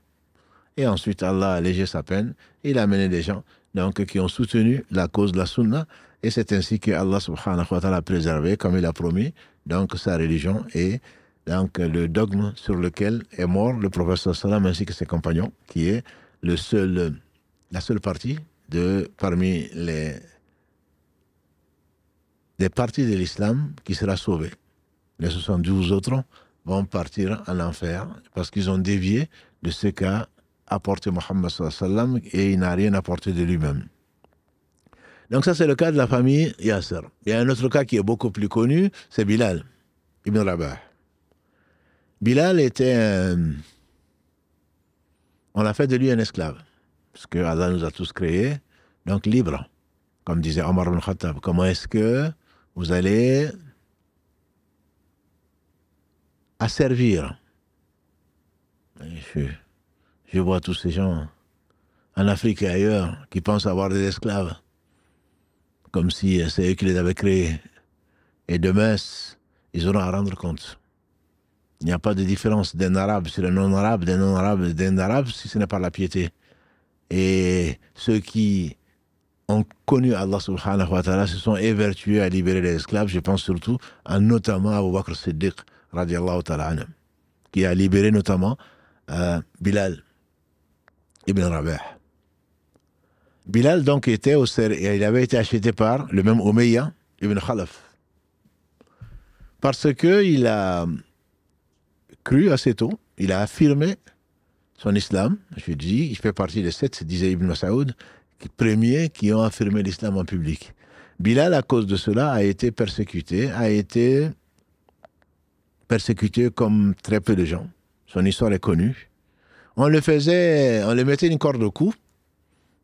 Et ensuite, Allah a allégé sa peine, il a amené des gens donc, qui ont soutenu la cause de la Sunna, et c'est ainsi que Allah subhanahu wa ta'ala a préservé, comme il a promis, donc sa religion et donc le dogme sur lequel est mort le prophète sallam ainsi que ses compagnons, qui est la seule partie parmi les parties de l'islam qui sera sauvée. Les 72 autres vont partir en enfer parce qu'ils ont dévié de ce qu'a apporté Mohammed sallallahu alayhi wa sallam et il n'a rien apporté de lui-même. Donc ça c'est le cas de la famille Yasser. Il y a un autre cas qui est beaucoup plus connu, c'est Bilal ibn Rabah. Bilal était on a fait de lui un esclave. Parce que Allah nous a tous créés, donc libres. Comme disait Omar ibn Khattab, comment est-ce que vous allez asservir? Je vois tous ces gens en Afrique et ailleurs qui pensent avoir des esclaves, comme si c'est eux qui les avaient créés. Et demain, ils auront à rendre compte. Il n'y a pas de différence d'un arabe sur un non-arabe, d'un non-arabe, d'un arabe, si ce n'est pas la piété. Et ceux qui ont connu Allah subhanahu wa ta'ala se sont évertués à libérer les esclaves. Je pense surtout notamment à Abu Bakr Siddiq, radiallahu ta'ala anhu, qui a libéré notamment Bilal ibn Rabah. Bilal donc il avait été acheté par le même Umayya ibn Khalaf. Parce qu'il a cru assez tôt, il a affirmé son islam. Je dis, il fait partie des 7, disait Ibn Mas'ud, premiers qui ont affirmé l'islam en public. Bilal, à cause de cela, a été persécuté comme très peu de gens. Son histoire est connue. On le mettait une corde au cou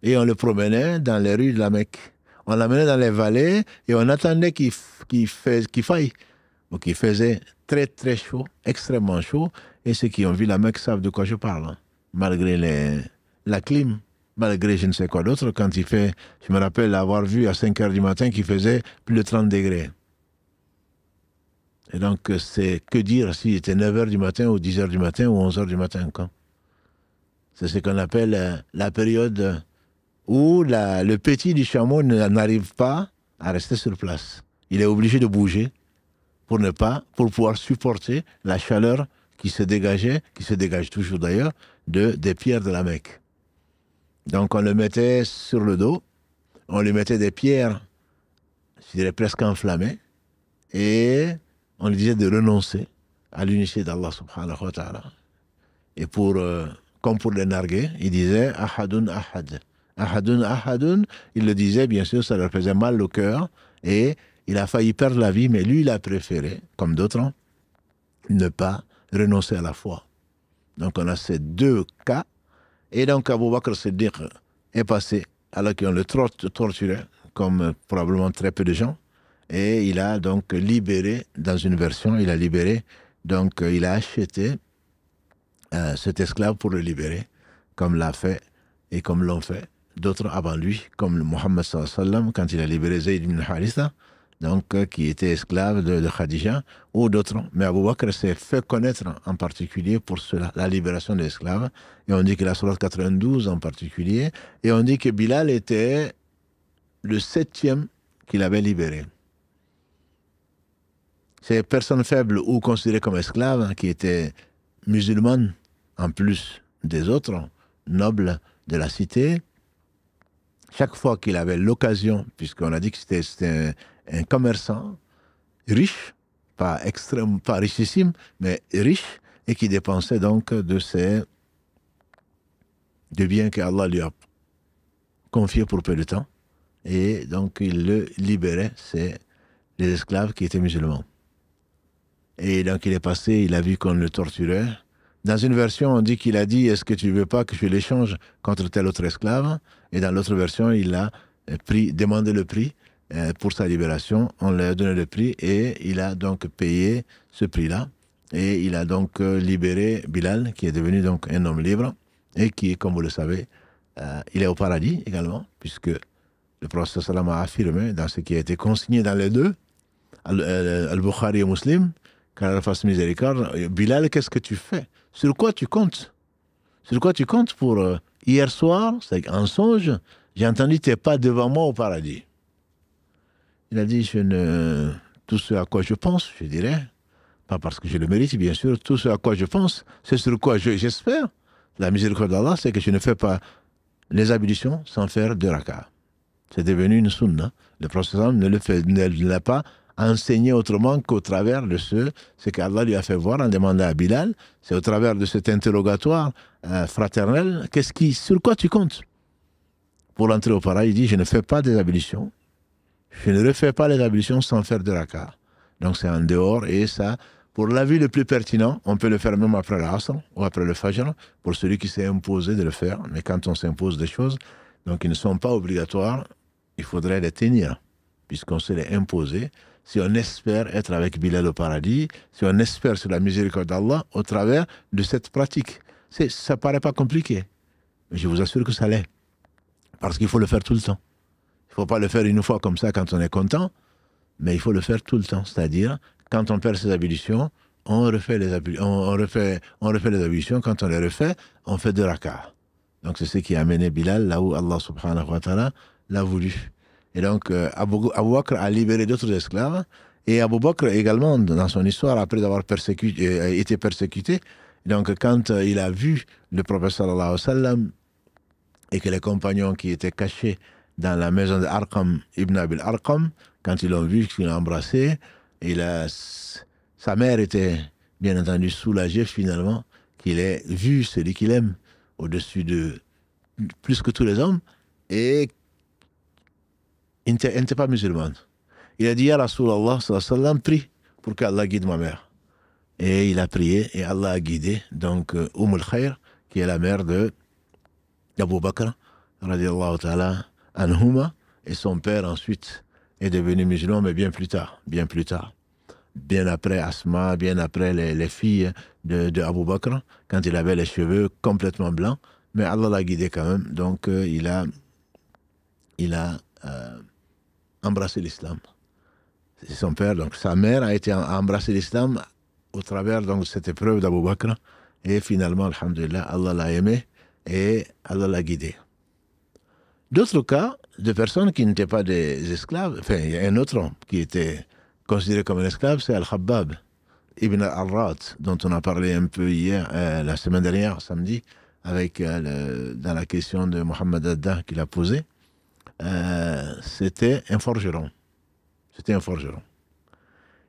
et on le promenait dans les rues de la Mecque. On l'amenait dans les vallées et on attendait qu'il faille. Donc il faisait très très chaud, extrêmement chaud, et ceux qui ont vu la Mecque savent de quoi je parle. Malgré la clim, malgré je ne sais quoi d'autre, quand il fait, je me rappelle avoir vu à 5 h du matin qu'il faisait plus de 30 degrés. Et donc, c'est que dire s'il était 9 h du matin ou 10 h du matin ou 11 h du matin, quoi. C'est ce qu'on appelle la période où le petit du chameau n'arrive pas à rester sur place. Il est obligé de bouger pour pouvoir supporter la chaleur qui se dégage toujours d'ailleurs, des pierres de la Mecque. Donc on le mettait sur le dos, on lui mettait des pierres, je dirais presque enflammées, et on lui disait de renoncer à l'unité d'Allah subhanahu wa ta'ala. Et comme pour les narguer, il disait Ahadun Ahad. Ahadun Ahadun, il le disait, bien sûr, ça leur faisait mal au cœur, et il a failli perdre la vie, mais lui, il a préféré, comme d'autres, ne pas renoncer à la foi. Donc on a ces deux cas, et donc Abu Bakr Siddiq est passé, alors qu'on le torturait, comme probablement très peu de gens, et il a donc libéré, dans une version, il a acheté cet esclave pour le libérer, comme l'a fait et comme l'ont fait d'autres avant lui, comme Mohammed sallallahu alayhi wa sallam, quand il a libéré Zayd ibn Haritha, donc qui était esclave de Khadija, ou d'autres. Mais Abu Bakr s'est fait connaître en particulier pour cela, la libération des esclaves. Et on dit que la sourate 92 en particulier, et on dit que Bilal était le 7e qu'il avait libéré. Ces personnes faibles ou considérées comme esclaves, qui étaient musulmanes, en plus des autres nobles de la cité, chaque fois qu'il avait l'occasion, puisqu'on a dit que c'était un commerçant riche, pas extrême, pas richissime, mais riche, et qui dépensait donc de biens qu'Allah lui a confiés pour peu de temps, et donc il le libérait, c'est les esclaves qui étaient musulmans. Et donc il est passé, il a vu qu'on le torturait. Dans une version, on dit qu'il a dit « Est-ce que tu ne veux pas que je l'échange contre tel autre esclave ?» Et dans l'autre version, il a demandé le prix pour sa libération. On lui a donné le prix et il a donc payé ce prix-là. Et il a donc libéré Bilal, qui est devenu donc un homme libre et qui, comme vous le savez, il est au paradis également, puisque le prophète sallam a affirmé dans ce qui a été consigné dans les deux, Al-Bukhari et Muslim, qu'Allah fasse miséricorde. Bilal, qu'est-ce que tu fais? Sur quoi tu comptes? Sur quoi tu comptes pour hier soir, c'est un songe, j'ai entendu tes pas devant moi au paradis. Il a dit, tout ce à quoi je pense, je dirais, pas parce que je le mérite, bien sûr, tout ce à quoi je pense, c'est sur quoi j'espère. La miséricorde d'Allah, c'est que je ne fais pas les ablutions sans faire 2 rakas. C'est devenu une sunna. Le prophète ne l'a pas enseigné autrement qu'au travers de ce qu'Allah lui a fait voir en demandant à Bilal. C'est au travers de cet interrogatoire fraternel. Sur quoi tu comptes? Pour l'entrée au paradis, il dit, je ne fais pas des ablutions. Je ne refais pas les ablutions sans faire 2 rakas. Donc c'est en dehors, et ça, pour l'avis le plus pertinent, on peut le faire même après l'Asr ou après le Fajr, pour celui qui s'est imposé de le faire. Mais quand on s'impose des choses, donc ils ne sont pas obligatoires, il faudrait les tenir, puisqu'on se les imposer. Si on espère être avec Bilal au paradis, si on espère sur la miséricorde d'Allah au travers de cette pratique. Ça paraît pas compliqué, mais je vous assure que ça l'est. Parce qu'il faut le faire tout le temps. Il ne faut pas le faire une fois comme ça quand on est content, mais il faut le faire tout le temps. C'est-à-dire, quand on perd ses ablutions, on refait les ablutions. Quand on les refait, on fait 2 rakas. Donc c'est ce qui a amené Bilal là où Allah subhanahu wa ta'ala l'a voulu. Et donc Abu Bakr a libéré d'autres esclaves. Et Abu Bakr également, dans son histoire, après avoir été persécuté, donc quand il a vu le prophète sallallahu alayhi wa sallam et que les compagnons qui étaient cachés dans la maison d'Arqam, Ibn Abil Arqam, quand ils l'ont vu, qu'ils l'ont embrassé, sa mère était bien entendu soulagée finalement qu'il ait vu celui qu'il aime au-dessus de plus que tous les hommes, et il n'était pas musulman. Il a dit, Ya Rasulallah, sallallahu alayhi wa sallam, prie pour qu'Allah guide ma mère. Et il a prié, et Allah a guidé, donc, Khair, qui est la mère d'Abu Bakr, radiallahu ta'ala, anhuma, et son père ensuite est devenu musulman, mais bien plus tard, bien après Asma, bien après les filles de Abu Bakr, quand il avait les cheveux complètement blancs, mais Allah l'a guidé quand même, donc il a embrassé l'islam. C'est son père. Donc sa mère a embrassé l'islam au travers donc, de cette épreuve d'Abou Bakr. Et finalement, alhamdulillah, Allah l'a aimé et Allah l'a guidé. D'autres cas de personnes qui n'étaient pas des esclaves, enfin, il y a un autre homme qui était considéré comme un esclave, c'est Al-Khabbab ibn al-Arrat, dont on a parlé un peu hier, la semaine dernière, samedi, avec, dans la question de Mohammed Adda qu'il a posée. C'était un forgeron. C'était un forgeron.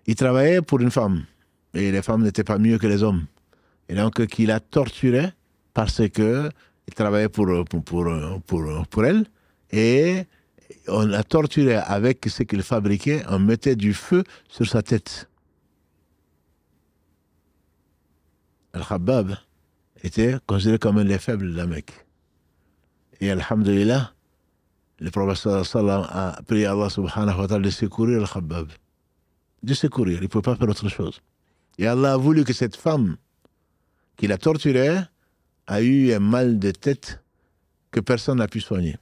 Il travaillait pour une femme, et les femmes n'étaient pas mieux que les hommes. Et donc, qu'il a torturé parce que il travaillait pour elle, et on l'a torturé avec ce qu'il fabriquait, on mettait du feu sur sa tête. Al-Khabbab était considéré comme un des faibles de la Mecque. Et alhamdulillah, le prophète sallallahu a prié Allah subhanahu wa ta'ala de secourir Al-Khabbab. De secourir, il ne pouvait pas faire autre chose. Et Allah a voulu que cette femme qui l'a torturé a eu un mal de tête que personne n'a pu soigner.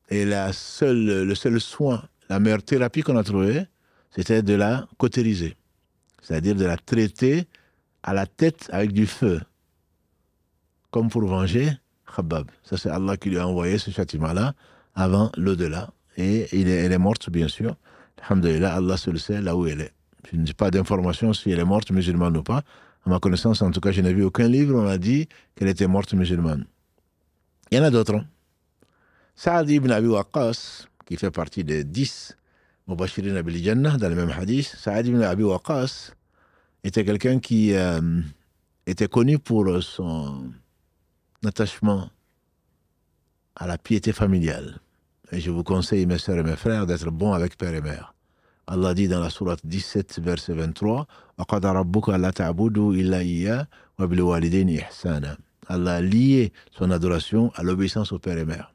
Et le seul soin, la meilleure thérapie qu'on a trouvée, c'était de la cautériser. C'est-à-dire de la traiter à la tête avec du feu. Comme pour venger Khabbab. Ça, c'est Allah qui lui a envoyé ce châtiment-là avant l'au-delà. Et elle est morte, bien sûr. Alhamdulillah, Allah seul sait là où elle est. Je n'ai pas d'informations si elle est morte musulmane ou pas. À ma connaissance, en tout cas, je n'ai vu aucun livre où on a dit qu'elle était morte musulmane. Il y en a d'autres. Saad ibn Abi Waqqas, qui fait partie des 10 Mubashirin bil Jannah, dans le même hadith, Saad ibn Abi Waqqas était quelqu'un qui était connu pour son attachement à la piété familiale. Et je vous conseille, mes sœurs et mes frères, d'être bons avec père et mère. Allah dit dans la sourate 17, verset 23, وَقَدَ رَبُّكَ أَلَّا تَعْبُدُوا إِلَّا إِيَّاهُ وَبِالْوَالِدَيْنِ إِحْسَانًا. Allah a lié son adoration à l'obéissance au père et mère.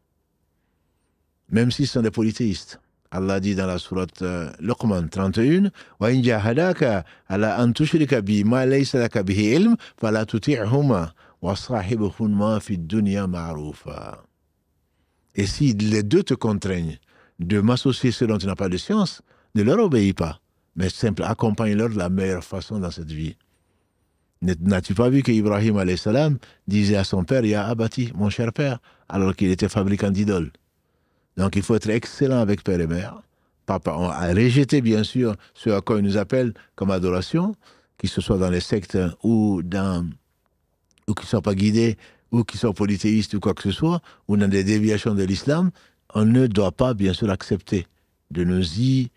Même si ce sont des polythéistes. Allah dit dans la sourate Luqman 31, وَإِنْ جَاهَدَاكَ عَلَىٰ أَنْ تُشْرِكَ بِي مَا لَيْسَ لَكَ بِهِ عِلْمٌ فَلَا تُطِعْهُمَا وَصَاحِبْهُمَا فِي الدُّنْيَا مَعْرُوفًا. Et si les deux te contraignent de m'associer ceux dont tu n'as pas de science, ne leur obéis pas, mais simple, accompagne-leur de la meilleure façon dans cette vie. N'as-tu pas vu qu'Ibrahim alayhi salam disait à son père, Ya Abati, mon cher père, alors qu'il était fabricant d'idoles. Donc il faut être excellent avec père et mère. Papa, on a rejeté bien sûr ce à quoi il nous appelle comme adoration, qu'il se soit dans les sectes ou qu'ils ne soient pas guidés, ou qu'ils soient polythéistes ou quoi que ce soit, ou dans des déviations de l'islam, on ne doit pas bien sûr accepter de nous y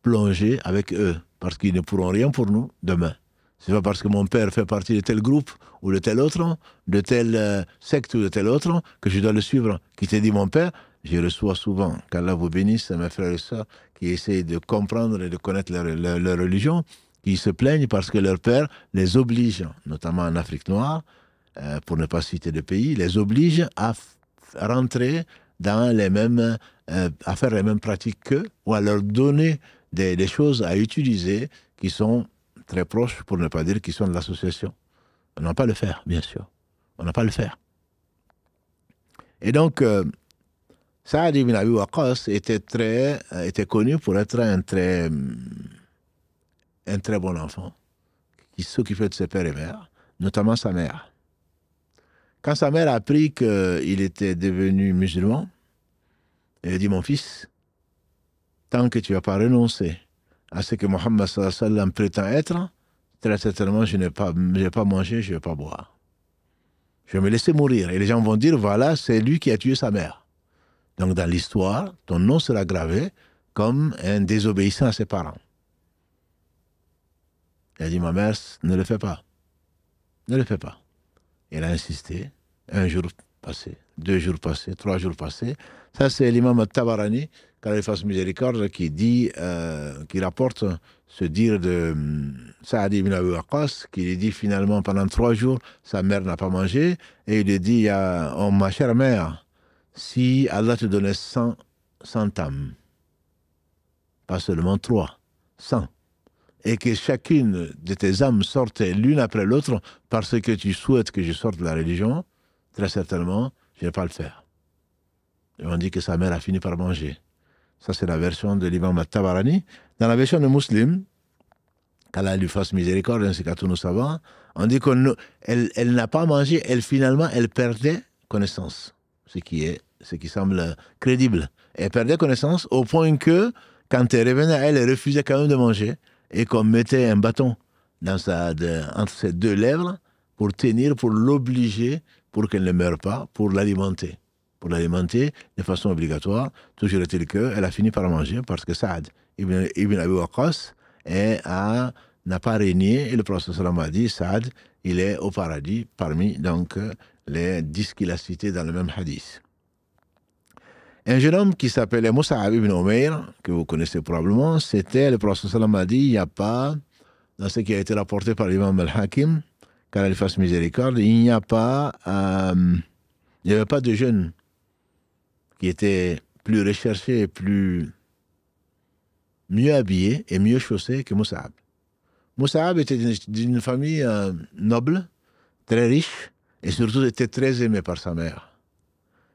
plonger avec eux, parce qu'ils ne pourront rien pour nous demain. C'est pas parce que mon père fait partie de tel groupe ou de tel autre, de telle secte ou de tel autre, que je dois le suivre. Qui te dit mon père, je reçois souvent, qu'Allah vous bénisse, mes frères et sœurs, qui essayent de comprendre et de connaître leur religion, qui se plaignent parce que leur père les oblige, notamment en Afrique noire, pour ne pas citer de pays, les oblige à rentrer dans les mêmes, à faire les mêmes pratiques qu'eux, ou à leur donner des choses à utiliser qui sont très proches, pour ne pas dire qui sont de l'association. On n'a pas à le faire, bien sûr. On n'a pas à le faire. Et donc, Saad ibn Abi Waqqas était connu pour être un très bon enfant, qui s'occupait de ses pères et mères, notamment sa mère. Quand sa mère a appris qu'il était devenu musulman, elle a dit, mon fils, tant que tu n'as pas renoncé à ce que Mohammed sallallahu alayhi wa sallam prétend être, très certainement, je ne vais pas manger, je ne vais pas boire. Je vais me laisser mourir. Et les gens vont dire, voilà, c'est lui qui a tué sa mère. Donc, dans l'histoire, ton nom sera gravé comme un désobéissant à ses parents. Elle a dit, ma mère, ne le fais pas. Ne le fais pas. Elle a insisté. Un jour passé, 2 jours passés, 3 jours passés. Ça, c'est l'imam Tabarani, qu'Allah fasse miséricorde, qui dit, qui rapporte ce dire de Saad ibn Abi Waqqas, qui dit finalement pendant 3 jours, sa mère n'a pas mangé, et il lui dit, oh, ma chère mère, si Allah te donnait 100 âmes, pas seulement 3, 100, et que chacune de tes âmes sortait l'une après l'autre parce que tu souhaites que je sorte de la religion, très certainement, je ne vais pas le faire. Et on dit que sa mère a fini par manger. Ça, c'est la version de l'imam At-Tabarani. Dans la version de Muslim, qu'Allah lui fasse miséricorde, ainsi qu'à tous nos savants, on dit qu'elle n'a pas mangé, finalement, elle perdait connaissance, ce qui semble crédible. Elle perdait connaissance au point que, quand elle revenait à elle, elle refusait quand même de manger, et qu'on mettait un bâton entre ses deux lèvres pour tenir, pour l'obliger, pour qu'elle ne meure pas, pour l'alimenter. Pour l'alimenter de façon obligatoire. Toujours est-il qu'elle a fini par manger, parce que Saad ibn Abi Waqqas n'a pas régné, et le prophète sallam a dit, Saad, il est au paradis parmi donc les 10 qu'il a cités dans le même hadith. Un jeune homme qui s'appelait Mus'ab ibn Umayr, que vous connaissez probablement, c'était, le prophète sallam a dit, il n'y a pas, dans ce qui a été rapporté par l'imam al-Hakim, qu'Allah lui fasse miséricorde, il n'y avait pas de jeune qui était plus recherché, mieux habillé et mieux chaussé que Mus'ab. Mus'ab était d'une famille noble, très riche, et surtout était très aimé par sa mère.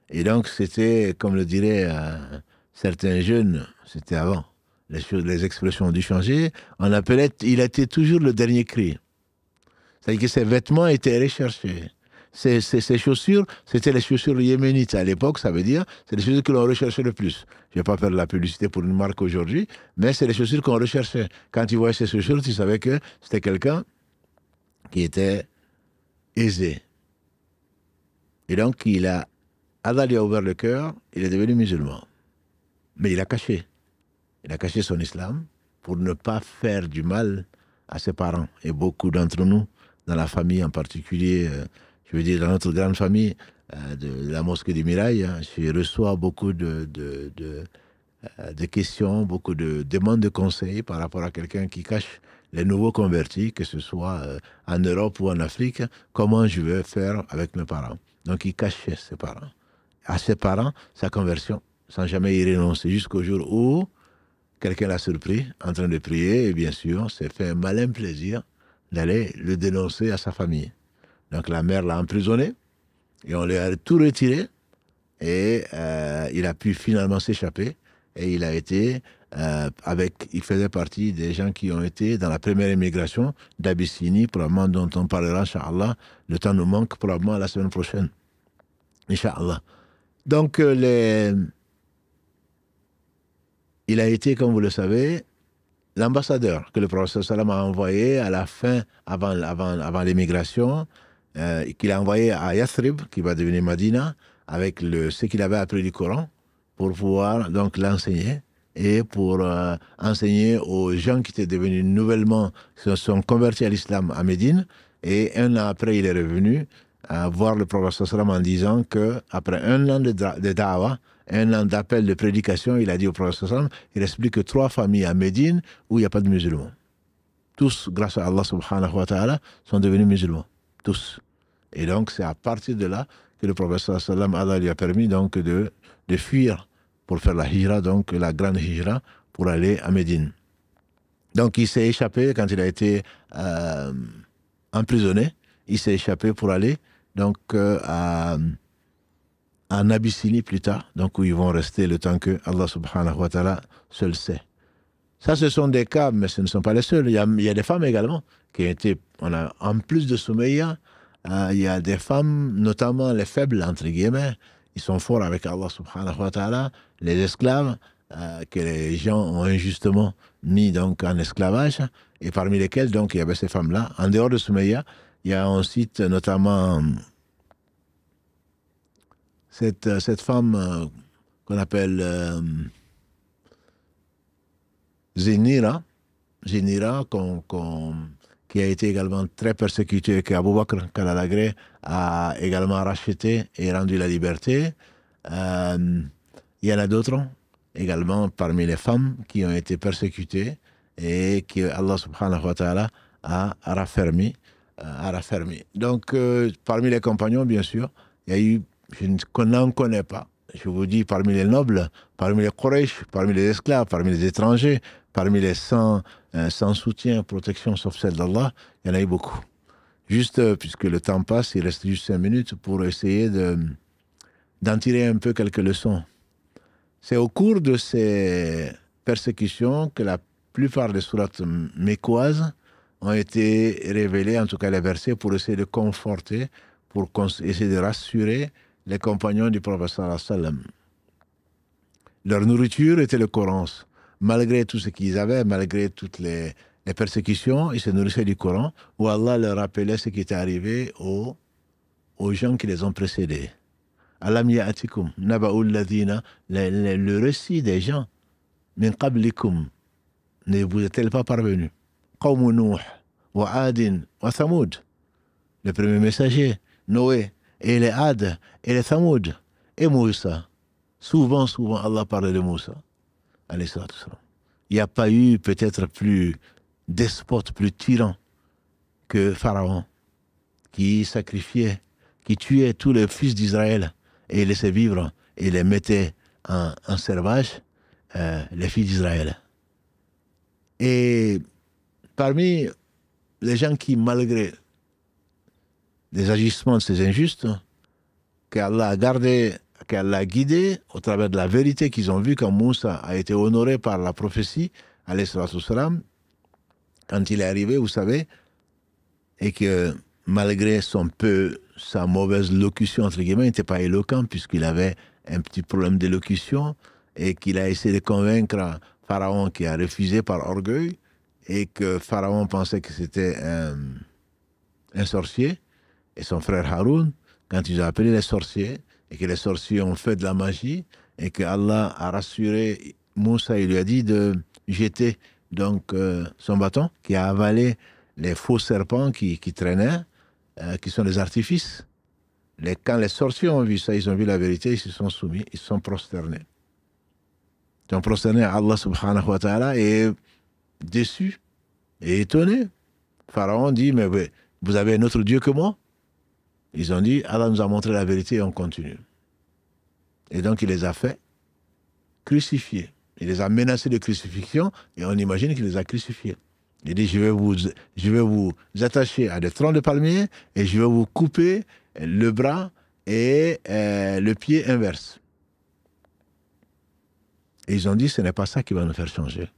Et donc c'était, comme le diraient certains jeunes, c'était avant, les expressions ont dû changer, il était toujours le dernier cri. C'est-à-dire que ses vêtements étaient recherchés. Ces chaussures, c'était les chaussures yéménites à l'époque, ça veut dire, c'est les chaussures que l'on recherchait le plus. Je ne vais pas faire de la publicité pour une marque aujourd'hui, mais c'est les chaussures qu'on recherchait. Quand tu voyais ces chaussures, tu savais que c'était quelqu'un qui était aisé. Et donc, Allah lui a ouvert le cœur, il est devenu musulman. Mais il a caché. Il a caché son islam pour ne pas faire du mal à ses parents. Et beaucoup d'entre nous, dans la famille en particulier, je veux dire dans notre grande famille de la mosquée du Mirail, je reçois beaucoup de questions, beaucoup de demandes de conseils par rapport à quelqu'un qui cache les nouveaux convertis, que ce soit en Europe ou en Afrique, comment je vais faire avec mes parents. Donc il cachait ses parents. À ses parents, sa conversion, sans jamais y renoncer, jusqu'au jour où quelqu'un l'a surpris en train de prier, et bien sûr, s'est fait un malin plaisir d'aller le dénoncer à sa famille. Donc la mère l'a emprisonné, et on lui a tout retiré, et il a pu finalement s'échapper, et il a été, il faisait partie des gens qui ont été dans la première émigration d'Abyssinie, probablement dont on parlera, Inch'Allah. Le temps nous manque, probablement la semaine prochaine. Inch'Allah. Donc, il a été, comme vous le savez, l'ambassadeur que le prophète sallam a envoyé à la fin, avant l'émigration, qu'il a envoyé à Yathrib, qui va devenir Madina, avec ce qu'il avait appris du Coran, pour pouvoir donc l'enseigner, et pour enseigner aux gens qui étaient devenus nouvellement, se sont convertis à l'islam à Médine, et un an après, il est revenu à voir le prophète sallam en disant qu'après un an de da'wah, un an d'appel de prédication, il a dit au prophète sallam, il explique que 3 familles à Médine où il n'y a pas de musulmans. Tous, grâce à Allah subhanahu wa ta'ala, sont devenus musulmans. Tous. Et donc, c'est à partir de là que le prophète sallam, Allah lui a permis donc de fuir pour faire la hijra, donc la grande hijra, pour aller à Médine. Donc, il s'est échappé quand il a été emprisonné. Il s'est échappé pour aller donc en Abyssinie plus tard, donc où ils vont rester le temps que Allah subhanahu wa ta'ala seul sait. Ça, ce sont des cas, mais ce ne sont pas les seuls. Il y a des femmes également qui ont été, en plus de Soumeya, il y a des femmes, notamment les faibles, entre guillemets, ils sont forts avec Allah subhanahu wa ta'ala, les esclaves que les gens ont injustement mis donc en esclavage, et parmi lesquels donc il y avait ces femmes-là. En dehors de Soumeya, il y a ensuite notamment cette femme qu'on appelle Zinira, qui a été également très persécutée, que Abu Bakr Kalalagré a également racheté et rendu la liberté. Il y en a d'autres également parmi les femmes qui ont été persécutées et que Allah subhanahu wa ta'ala a raffermi. Donc, parmi les compagnons, bien sûr, il y a eu, je n'en connais pas, je vous dis, parmi les nobles, parmi les Quraysh, parmi les esclaves, parmi les étrangers, parmi les sans soutien, protection, sauf celle d'Allah, il y en a eu beaucoup. Juste, puisque le temps passe, il reste juste 5 minutes pour essayer d'en tirer un peu quelques leçons. C'est au cours de ces persécutions que la plupart des sourates mécoises ont été révélées, en tout cas les versets, pour essayer de conforter, pour essayer de rassurer les compagnons du prophète sallallahu alayhi wa sallam. Leur nourriture était le Coran. Malgré tout ce qu'ils avaient, malgré toutes les persécutions, ils se nourrissaient du Coran, où Allah leur rappelait ce qui était arrivé aux gens qui les ont précédés. Alam ya'atikum naba'ul ladhina, le récit des gens, min qablikum, ne vous est-elle pas parvenu? Qawmu Nuh, wa Adin, wa Thamoud, le premier messager, Noé, et les Ad, et les Thamoud, et Moussa. Souvent, Allah parlait de Moussa. Il n'y a pas eu peut-être plus despote, plus tyran que Pharaon, qui sacrifiait, qui tuait tous les fils d'Israël et les laissait vivre et les mettait en servage, les fils d'Israël. Et parmi les gens qui, malgré les agissements de ces injustes, qu'Allah a gardé, qu'Allah a guidé au travers de la vérité qu'ils ont vue quand Moussa a été honoré par la prophétie, alayhi salatu wassalam, quand il est arrivé, vous savez, et que malgré sa mauvaise locution, entre guillemets, il n'était pas éloquent puisqu'il avait un petit problème d'élocution et qu'il a essayé de convaincre Pharaon qui a refusé par orgueil et que Pharaon pensait que c'était un sorcier et son frère Haroun, quand ils ont appelé les sorciers et que les sorciers ont fait de la magie et que Allah a rassuré Moussa, il lui a dit de jeter donc son bâton qui a avalé les faux serpents qui traînaient, qui sont des artifices. Quand les sorciers ont vu ça, ils ont vu la vérité, ils se sont soumis, ils se sont prosternés. Ils sont prosternés à Allah subhanahu wa ta'ala et déçus et étonnés. Pharaon dit, mais vous avez un autre Dieu que moi? Ils ont dit, Allah nous a montré la vérité et on continue. Et donc il les a fait crucifier. Il les a menacés de crucifixion et on imagine qu'il les a crucifiés. Il dit, je vais vous attacher à des troncs de palmiers et je vais vous couper le bras et le pied inverse. Et ils ont dit, ce n'est pas ça qui va nous faire changer.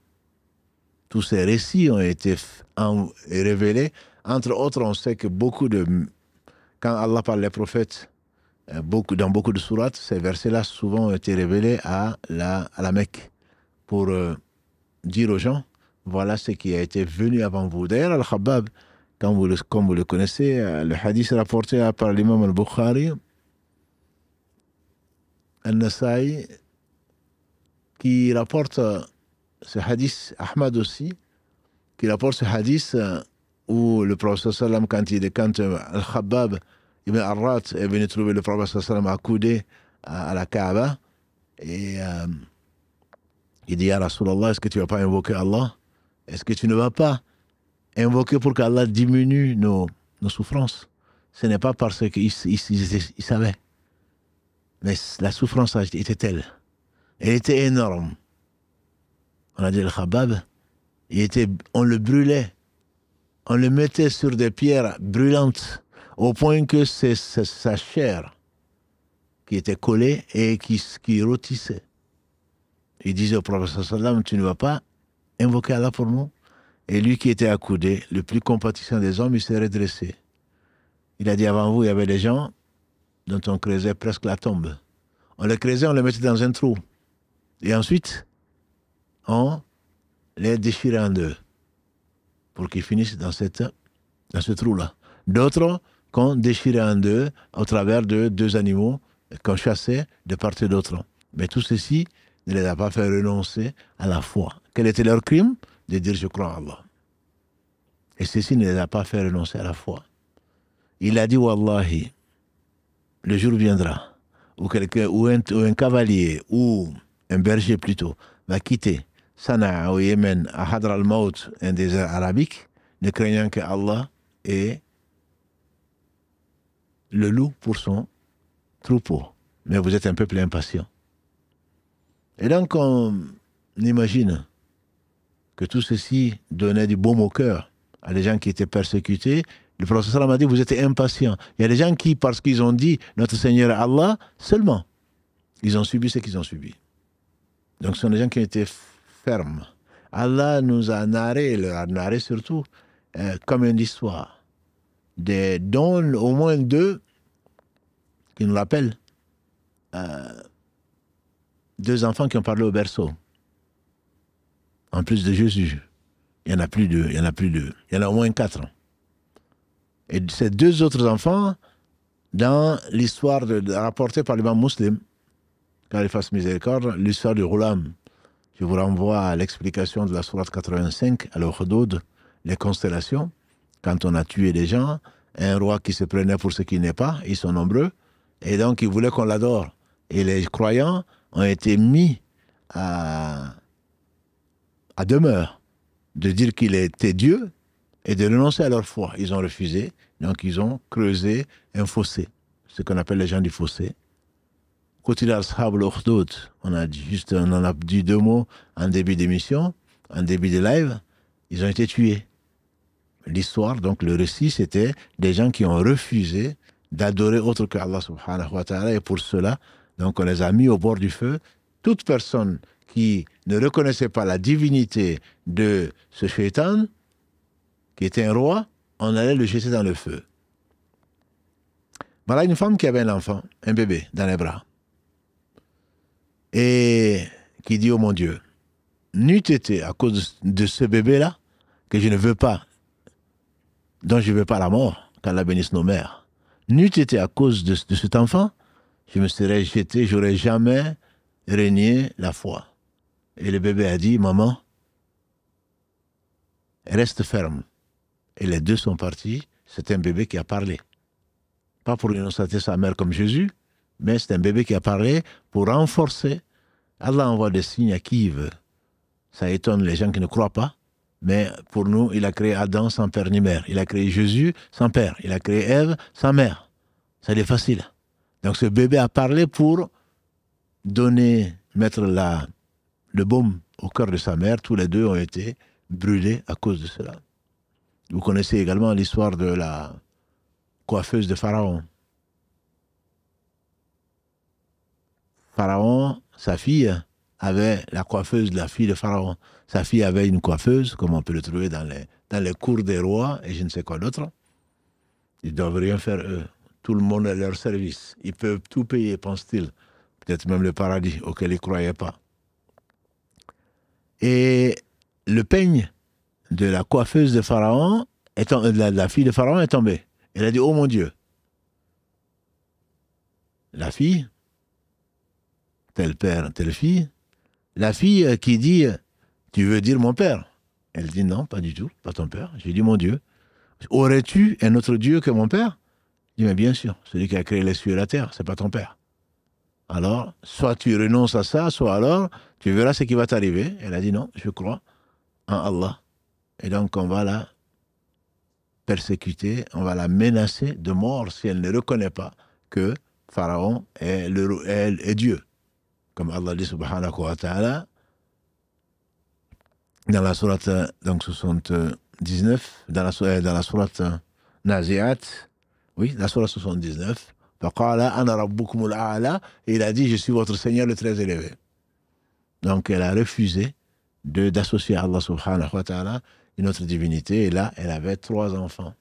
Tous ces récits ont été révélés. Entre autres, on sait que quand Allah parle des prophètes, dans beaucoup de sourates, ces versets-là souvent ont été révélés à la Mecque pour dire aux gens, voilà ce qui a été venu avant vous. D'ailleurs, Al-Khabbab, comme vous le connaissez, le hadith rapporté par l'imam Al-Bukhari, Al-Nasa'i, qui rapporte ce hadith, Ahmad aussi, qui rapporte ce hadith où le prophète sallam, quand Al-Khabbab ibn Arrat est venu trouver le prophète sallam accoudé à la Kaaba, et il dit, Ya Rasulallah, est-ce que tu ne vas pas invoquer Allah? Est-ce que tu ne vas pas invoquer pour qu'Allah diminue nos souffrances? Ce n'est pas parce qu'il savait. Mais la souffrance était telle. Elle était énorme. On a dit le Khabab, on le brûlait. On le mettait sur des pierres brûlantes, au point que c'est sa chair qui était collée et qui rôtissait. Il disait au prophète sallam, tu ne vas pas invoquer Allah pour nous? Et lui qui était accoudé, le plus compatissant des hommes, il s'est redressé. Il a dit, avant vous, il y avait des gens dont on creusait presque la tombe. On les creusait, on les mettait dans un trou. Et ensuite, on les déchirait en deux pour qu'ils finissent dans ce trou-là. D'autres qu'on déchirait en deux au travers de deux animaux qu'on chassait de part et d'autre. Mais tout ceci ne les a pas fait renoncer à la foi. Quel était leur crime? De dire je crois en Allah. Et ceci ne les a pas fait renoncer à la foi. Il a dit, Wallahi, le jour viendra où un cavalier ou un berger plutôt va quitter Sana'a au Yémen, à Hadr al-Maut, un désert arabique, ne craignant que Allah ait le loup pour son troupeau. Mais vous êtes un peuple impatient. Et donc on imagine que tout ceci donnait du baume au cœur à des gens qui étaient persécutés. Le prophète sallam a dit, vous êtes impatients. Il y a des gens qui, parce qu'ils ont dit notre Seigneur Allah, seulement, ils ont subi ce qu'ils ont subi. Donc ce sont des gens qui ont été fermes. Allah nous a narré, il leur a narré surtout, comme une histoire, dont au moins deux, qui nous rappellent, deux enfants qui ont parlé au berceau, en plus de Jésus. Il n'y en a plus deux, il y en a plus deux. Il y en a au moins quatre. Et ces deux autres enfants, dans l'histoire rapportée par l'imam Muslim, qu'Allah fasse miséricorde, l'histoire du Ghulam. Je vous renvoie à l'explication de la sourate 85, à l'Ukhdud, les constellations. Quand on a tué des gens, un roi qui se prenait pour ce qu'il n'est pas, ils sont nombreux, et donc il voulait qu'on l'adore. Et les croyants ont été mis à demeure de dire qu'il était Dieu et de renoncer à leur foi. Ils ont refusé, donc ils ont creusé un fossé, ce qu'on appelle les gens du fossé. Côté d'Ashab al-Ukhdud, on en a dit deux mots en début d'émission, en début de live, ils ont été tués. L'histoire, donc le récit, c'était des gens qui ont refusé d'adorer autre qu'Allah subhanahu wa ta'ala, et pour cela, donc on les a mis au bord du feu. Toute personne qui ne reconnaissait pas la divinité de ce shaitan, qui était un roi, on allait le jeter dans le feu. Voilà une femme qui avait un enfant, un bébé, dans les bras, et qui dit, oh mon Dieu, n'eût été à cause de ce bébé-là, que je ne veux pas, dont je ne veux pas la mort, qu'Allah bénisse nos mères, n'eût été à cause de cet enfant, je me serais jeté, j'aurais jamais régné la foi. Et le bébé a dit, maman, reste ferme. Et les deux sont partis, c'est un bébé qui a parlé. Pas pour innocenter sa mère comme Jésus, mais c'est un bébé qui a parlé pour renforcer. Allah envoie des signes à qui il veut. Ça étonne les gens qui ne croient pas, mais pour nous, il a créé Adam sans père ni mère. Il a créé Jésus sans père. Il a créé Ève sans mère. Ça est facile. Donc ce bébé a parlé pour mettre le baume au cœur de sa mère. Tous les deux ont été brûlés à cause de cela. Vous connaissez également l'histoire de la coiffeuse de Pharaon. Pharaon, sa fille, avait la coiffeuse de la fille de Pharaon. Sa fille avait une coiffeuse, comme on peut le trouver dans les cours des rois et je ne sais quoi d'autre. Ils ne doivent rien faire eux. Tout le monde est à leur service. Ils peuvent tout payer, pense-t-il. Peut-être même le paradis auquel ils ne croyaient pas. Et le peigne de la coiffeuse de Pharaon, la fille de Pharaon est tombée. Elle a dit, oh mon Dieu. La fille, tel père, telle fille. La fille qui dit, tu veux dire mon père? Elle dit, non, pas du tout, pas ton père. J'ai dit, mon Dieu. Aurais-tu un autre Dieu que mon père? Je dis, mais bien sûr, celui qui a créé les cieux et la terre, c'est pas ton père. Alors, soit tu renonces à ça, soit alors, tu verras ce qui va t'arriver. Elle a dit, non, je crois en Allah. Et donc, on va la persécuter, on va la menacer de mort si elle ne reconnaît pas que Pharaon est Dieu. Comme Allah dit subhanahu wa ta'ala, dans la sourate donc 79, dans la sourate Naziat, oui, la sourate 79, faqala ana rabbukumul a'la, et il a dit, je suis votre Seigneur le très élevé. Donc elle a refusé d'associer à Allah subhanahu wa ta'ala une autre divinité, et là, elle avait 3 enfants.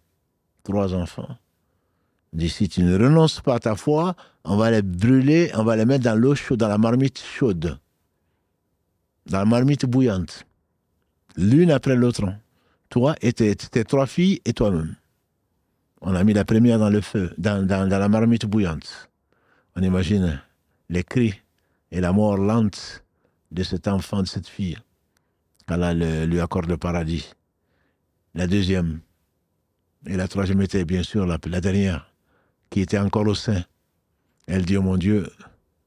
3 enfants. Elle dit, si tu ne renonces pas à ta foi, on va les brûler, on va les mettre dans l'eau chaude, dans la marmite chaude, dans la marmite bouillante, l'une après l'autre. Toi et tes 3 filles et toi-même. On a mis la première dans le feu, dans la marmite bouillante. On imagine les cris et la mort lente de cet enfant, de cette fille, qu'Allah lui accorde le paradis. La deuxième, et la troisième était bien sûr la dernière, qui était encore au sein. Elle dit, oh mon Dieu,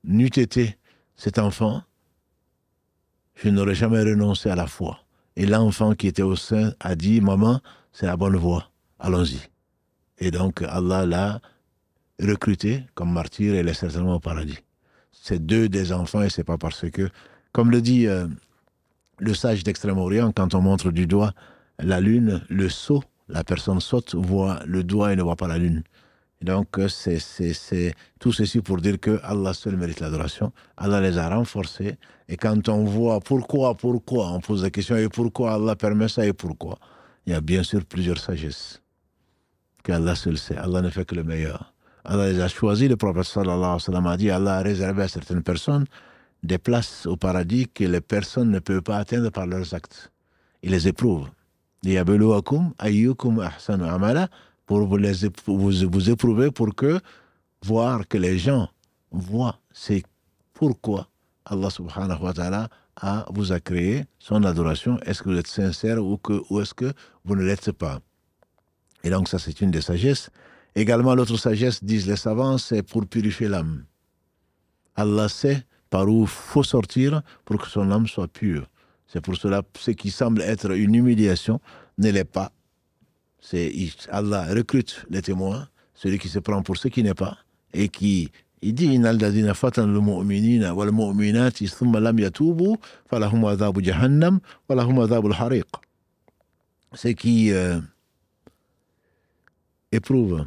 n'eût été cet enfant, je n'aurais jamais renoncé à la foi. Et l'enfant qui était au sein a dit, maman, c'est la bonne voie, allons-y. Et donc Allah l'a recruté comme martyr et elle est certainement au paradis. C'est 2 des enfants et c'est pas parce que, comme le dit le sage d'Extrême-Orient, quand on montre du doigt la lune, le sot, la personne saute, voit le doigt et ne voit pas la lune. Et donc, c'est tout ceci pour dire que Allah seul mérite l'adoration. Allah les a renforcés. Et quand on voit pourquoi, on pose la question, et pourquoi Allah permet ça, et pourquoi, il y a bien sûr plusieurs sagesses qu'Allah seul sait. Allah ne fait que le meilleur. Allah les a choisis. Le prophète sallallahu alayhi wa sallam a dit, Allah a réservé à certaines personnes des places au paradis que les personnes ne peuvent pas atteindre par leurs actes. Il les éprouve. Liyabluwakum ayyukum ahsanu amala, pour vous éprouver, pour que voir que les gens voient c'est pourquoi Allah subhanahu wa ta'ala vous a créé son adoration. Est-ce que vous êtes sincère ou est-ce que vous ne l'êtes pas? Et donc ça, c'est une des sagesses. Également, l'autre sagesse, disent les savants, c'est pour purifier l'âme. Allah sait par où il faut sortir pour que son âme soit pure. C'est pour cela, ce qui semble être une humiliation ne l'est pas. Allah recrute les témoins, celui qui se prend pour ce qui n'est pas, et qui il dit Innal ladhina fatanu al-mu'minina wal mu'minati thumma lam yatubu falahum adhabu jahannam wa lahum adhabul hariq. Ceux qui éprouvent,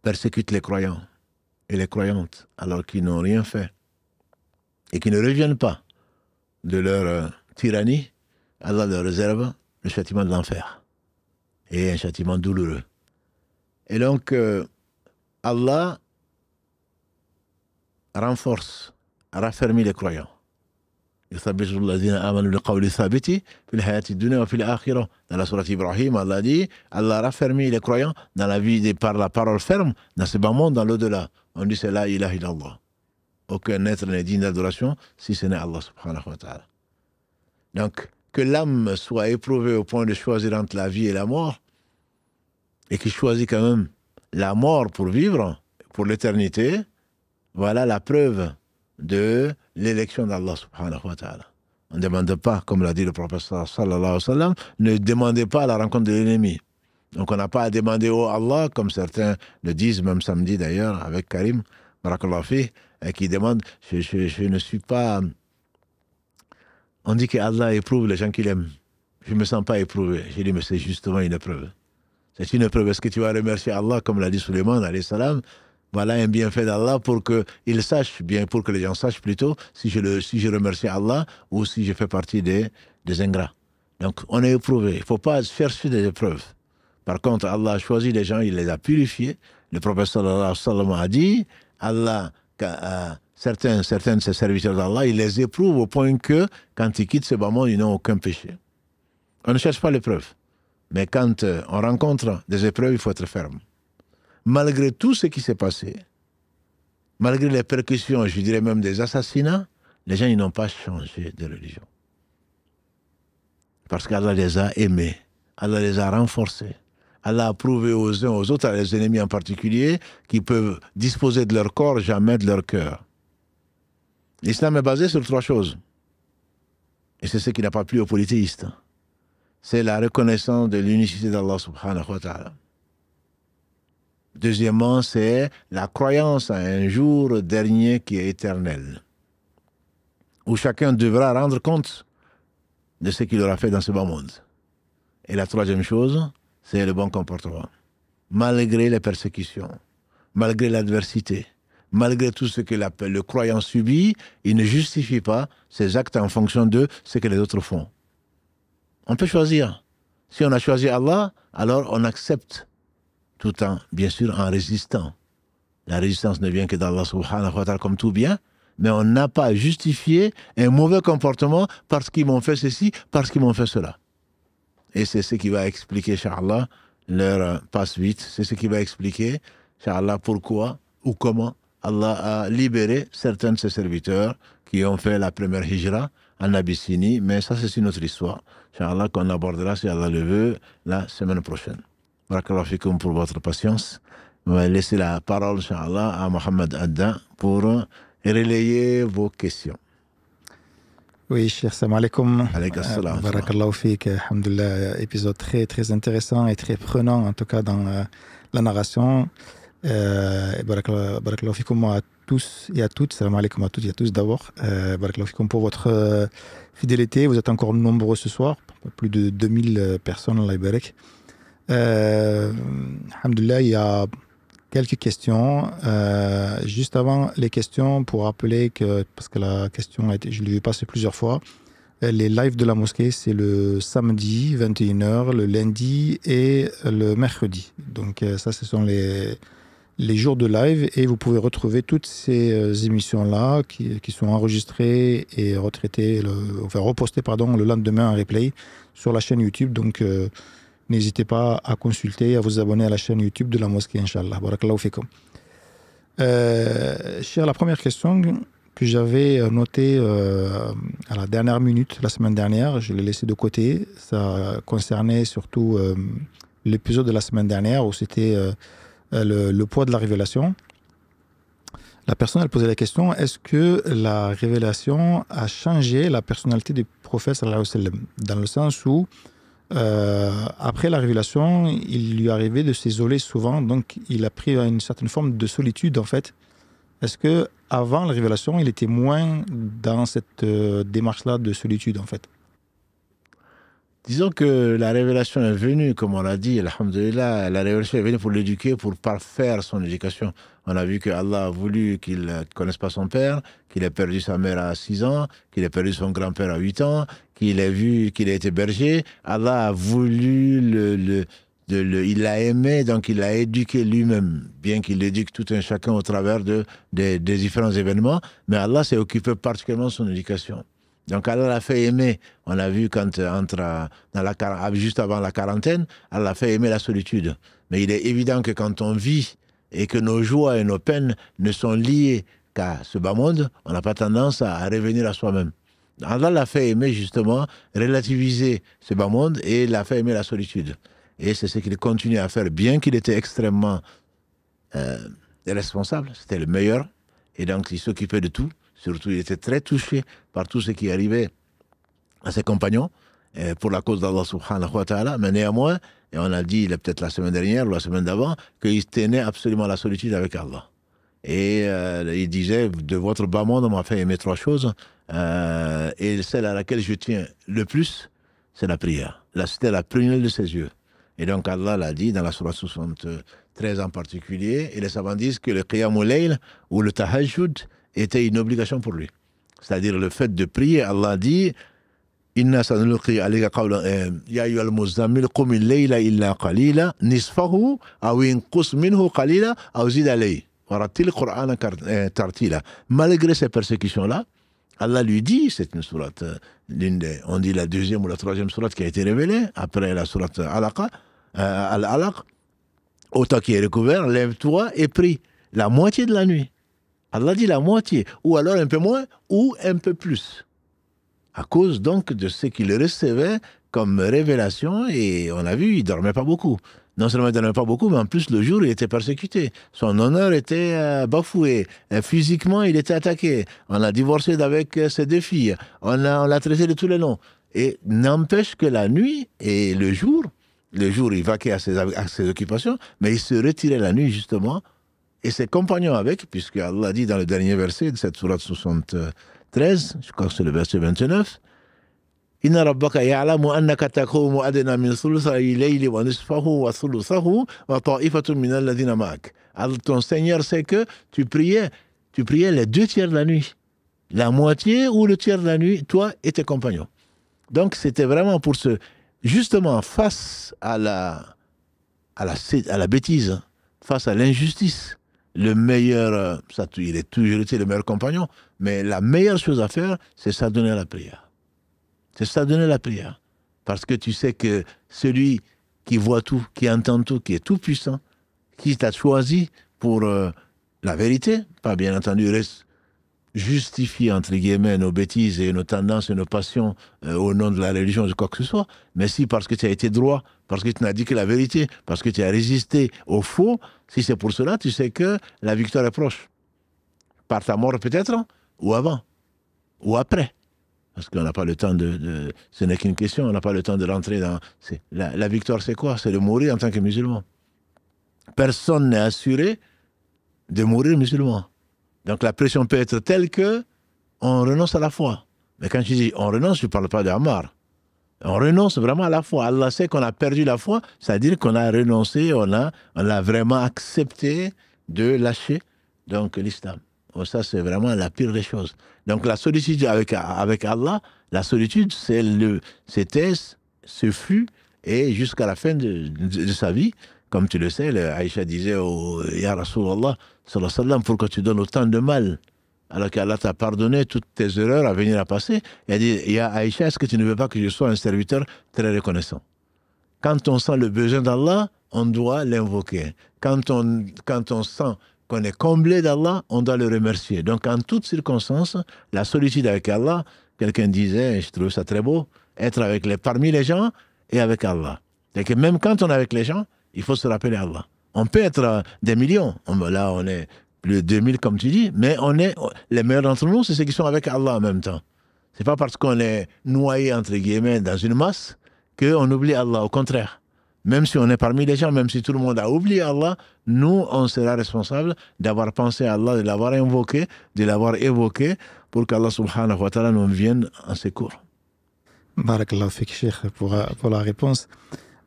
persécutent les croyants et les croyantes alors qu'ils n'ont rien fait et qui ne reviennent pas de leur tyrannie, Allah leur réserve le châtiment de l'enfer. Et un châtiment douloureux. Et donc, Allah renforce, raffermit les croyants. Dans la sourate Ibrahim, Allah dit, Allah raffermit les croyants dans la vie par la parole ferme, dans ce bas monde, dans l'au-delà. On dit c'est la ilaha illallah. Aucun être n'est digne d'adoration si ce n'est Allah subhanahu wa ta'ala. Donc, que l'âme soit éprouvée au point de choisir entre la vie et la mort, et qu'il choisit quand même la mort pour vivre, pour l'éternité, voilà la preuve de l'élection d'Allah subhanahu wa ta'ala. On ne demande pas, comme l'a dit le prophète sallallahu alayhi wa sallam, ne demandez pas la rencontre de l'ennemi. Donc on n'a pas à demander au Allah, comme certains le disent, même samedi d'ailleurs, avec Karim, barakallahu fi, qui demande, je ne suis pas... On dit que Allah éprouve les gens qu'il aime. Je ne me sens pas éprouvé. J'ai dit, mais c'est justement une épreuve. C'est une épreuve. Est-ce que tu vas remercier Allah, comme l'a dit Suleiman, alayhi salam? Voilà un bienfait d'Allah pour qu'il sache, bien pour que les gens sachent plutôt, si je remercie Allah ou si je fais partie des ingrats. Donc, on est éprouvé. Il ne faut pas chercher des épreuves. Par contre, Allah a choisi les gens, il les a purifiés. Le prophète sallallahu alayhi wa sallam a dit, Allah... certains de ses serviteurs d'Allah, il les éprouve au point que, quand ils quittent ce bas monde, ils n'ont aucun péché. On ne cherche pas l'épreuve. Mais quand on rencontre des épreuves, il faut être ferme. Malgré tout ce qui s'est passé, malgré les percussions, je dirais même des assassinats, les gens, ils n'ont pas changé de religion. Parce qu'Allah les a aimés, Allah les a renforcés. Allah a prouvé aux uns aux autres, à les ennemis en particulier, qu'ils peuvent disposer de leur corps, jamais de leur cœur. L'islam est basé sur trois choses. Et c'est ce qui n'a pas plu aux polythéistes. C'est la reconnaissance de l'unicité d'Allah subhanahu wa ta'ala. Deuxièmement, c'est la croyance à un jour dernier qui est éternel. Où chacun devra rendre compte de ce qu'il aura fait dans ce bas monde. Et la troisième chose, c'est le bon comportement. Malgré les persécutions, malgré l'adversité, malgré tout ce que le croyant subit, il ne justifie pas ses actes en fonction de ce que les autres font. On peut choisir. Si on a choisi Allah, alors on accepte, tout en, bien sûr, en résistant. La résistance ne vient que d'Allah subhanahu wa ta'ala comme tout bien, mais on n'a pas justifié un mauvais comportement parce qu'ils m'ont fait ceci, parce qu'ils m'ont fait cela. Et c'est ce qui va expliquer, Inch'Allah, leur passe vite. C'est ce qui va expliquer, Inch'Allah, pourquoi ou comment Allah a libéré certains de ses serviteurs qui ont fait la première hijra en Abyssinie. Mais ça, c'est une autre histoire, Inch'Allah, qu'on abordera, si Allah le veut, la semaine prochaine. Barakallahu fikoum pour votre patience. On va laisser la parole, Inch'Allah, à Mohamed Adda pour relayer vos questions. Oui, cher salam alaikum. Alaykum assalam. Barakallahu fik, alhamdulillah, épisode très, très intéressant et très prenant, en tout cas dans la narration. Barakallahu fikoum à tous et à toutes. Salam alaikum à toutes et à tous d'abord. Barakallahu fikoum pour votre fidélité. Vous êtes encore nombreux ce soir, plus de 2000 personnes, Allah barak. Alhamdulillah, il y a quelques questions. Juste avant les questions, pour rappeler que, parce que la question a été, je l'ai vu passer plusieurs fois, les lives de la mosquée, c'est le samedi, 21h, le lundi et le mercredi. Donc ça, ce sont les jours de live et vous pouvez retrouver toutes ces émissions-là qui sont enregistrées et repostées le lendemain en replay sur la chaîne YouTube. Donc n'hésitez pas à consulter, à vous abonner à la chaîne YouTube de la mosquée, Inch'Allah. Barakallahu fikum. Cher, la première question que j'avais notée à la dernière minute, la semaine dernière, je l'ai laissée de côté. Ça concernait surtout l'épisode de la semaine dernière où c'était le poids de la révélation. La personne, elle posait la question, est-ce que la révélation a changé la personnalité du prophète sallallahu alayhi wa sallam, dans le sens où après la révélation, il lui arrivait de s'isoler souvent, donc il a pris une certaine forme de solitude en fait. Est-ce que avant la révélation, il était moins dans cette démarche-là de solitude en fait? Disons que la révélation est venue, comme on l'a dit, alhamdoulilah, la révélation est venue pour l'éduquer, pour parfaire son éducation. On a vu que Allah a voulu qu'il ne connaisse pas son père, qu'il ait perdu sa mère à 6 ans, qu'il ait perdu son grand-père à 8 ans, qu'il ait vu qu'il a été berger. Allah a voulu il l'a aimé, donc il l'a éduqué lui-même, bien qu'il éduque tout un chacun au travers des différents événements. Mais Allah s'est occupé particulièrement de son éducation. Donc Allah l'a fait aimer. On a vu quand juste avant la quarantaine, Allah l'a fait aimer la solitude. Mais il est évident que quand on vit et que nos joies et nos peines ne sont liées qu'à ce bas monde, on n'a pas tendance à revenir à soi-même. Allah l'a fait aimer justement, relativiser ce bas monde et l'a fait aimer la solitude. Et c'est ce qu'il continue à faire, bien qu'il était extrêmement responsable, c'était le meilleur, et donc il s'occupait de tout. Surtout, il était très touché par tout ce qui arrivait à ses compagnons pour la cause d'Allah subhanahu wa ta'ala. Mais néanmoins, et on a dit peut-être la semaine dernière ou la semaine d'avant, qu'il tenait absolument la solitude avec Allah. Et il disait, de votre bas monde, on m'a fait aimer 3 choses. Et celle à laquelle je tiens le plus, c'est la prière. Là, c'était la prunelle de ses yeux. Et donc Allah l'a dit dans la sourate 73 en particulier. Et les savants disent que le qiyamul layl ou le tahajjud était une obligation pour lui. C'est-à-dire le fait de prier, Allah dit Inna sanulqi alayka qawlan ya ayyuhal muzammil qum al-layla illa qalila nisfahu aw inqus minhu qalila aw zid alayhi wa rattil qur'ana tartila. Malgré ces persécutions-là, Allah lui dit, c'est une sourate, on dit la 2e ou la 3e sourate qui a été révélée, après la sourate Al-Alaq, au temps qui est recouvert, lève-toi et prie la moitié de la nuit. Allah dit la moitié, ou alors un peu moins, ou un peu plus. À cause donc de ce qu'il recevait comme révélation, et on a vu, il ne dormait pas beaucoup. Non seulement il ne dormait pas beaucoup, mais en plus le jour, il était persécuté. Son honneur était bafoué. Physiquement, il était attaqué. On a divorcé avec ses 2 filles. On l'a traité de tous les noms. Et n'empêche que la nuit et le jour, il vaquait à ses occupations, mais il se retirait la nuit justement, et ses compagnons avec, puisque Allah dit dans le dernier verset de cette sourate 73, je crois que c'est le verset 29, Inna rabbaka ya'lamu annaka taqumu adna min thuluthay layli wa nisfahu wa thuluthahu wa ta'ifatun min alladhina ma'ak. Ton Seigneur sait que tu priais les 2 tiers de la nuit, la moitié ou le tiers de la nuit, toi et tes compagnons. Donc c'était vraiment pour justement face à la bêtise, face à l'injustice, le meilleur, il est toujours été le meilleur compagnon, mais la meilleure chose à faire, c'est s'adonner à la prière. C'est s'adonner à la prière. Parce que tu sais que celui qui voit tout, qui entend tout, qui est tout puissant, qui t'a choisi pour la vérité, pas bien entendu justifier entre guillemets nos bêtises et nos tendances et nos passions au nom de la religion ou de quoi que ce soit, mais si parce que tu as été droit, parce que tu n'as dit que la vérité, parce que tu as résisté au faux, si c'est pour cela, tu sais que la victoire est proche. Par ta mort peut-être, ou avant, ou après. Parce qu'on n'a pas le temps ce n'est qu'une question, on n'a pas le temps de rentrer dans... La victoire c'est quoi? C'est de mourir en tant que musulman. Personne n'est assuré de mourir musulman. Donc la pression peut être telle que on renonce à la foi. Mais quand je dis on renonce, je ne parle pas d'Ammar. On renonce vraiment à la foi. Allah sait qu'on a perdu la foi, c'est-à-dire qu'on a renoncé, on a vraiment accepté de lâcher donc l'islam. Bon, ça, c'est vraiment la pire des choses. Donc la solitude avec Allah, la solitude, c'était, ce fut, et jusqu'à la fin de sa vie, comme tu le sais, Aïcha disait au Ya Rasulallah, sallallahu alayhi wa sallam, pourquoi tu donnes autant de mal alors qu'Allah t'a pardonné toutes tes erreurs à venir à passer. Il a dit, Ya Aïcha, est-ce que tu ne veux pas que je sois un serviteur très reconnaissant? Quand on sent le besoin d'Allah, on doit l'invoquer. Quand on sent qu'on est comblé d'Allah, on doit le remercier. Donc, en toutes circonstances, la solitude avec Allah, quelqu'un disait, je trouve ça très beau, être parmi les gens et avec Allah. C'est que même quand on est avec les gens, il faut se rappeler Allah. On peut être des millions. Là, on est plus de 2000, comme tu dis, mais les meilleurs d'entre nous, c'est ceux qui sont avec Allah en même temps. C'est pas parce qu'on est noyé, entre guillemets, dans une masse, qu'on oublie Allah. Au contraire. Même si on est parmi les gens, même si tout le monde a oublié Allah, nous, on sera responsable d'avoir pensé à Allah, de l'avoir invoqué, de l'avoir évoqué, pour qu'Allah subhanahu wa ta'ala nous vienne en secours. Barakallahu fik, Cheikh, pour la réponse.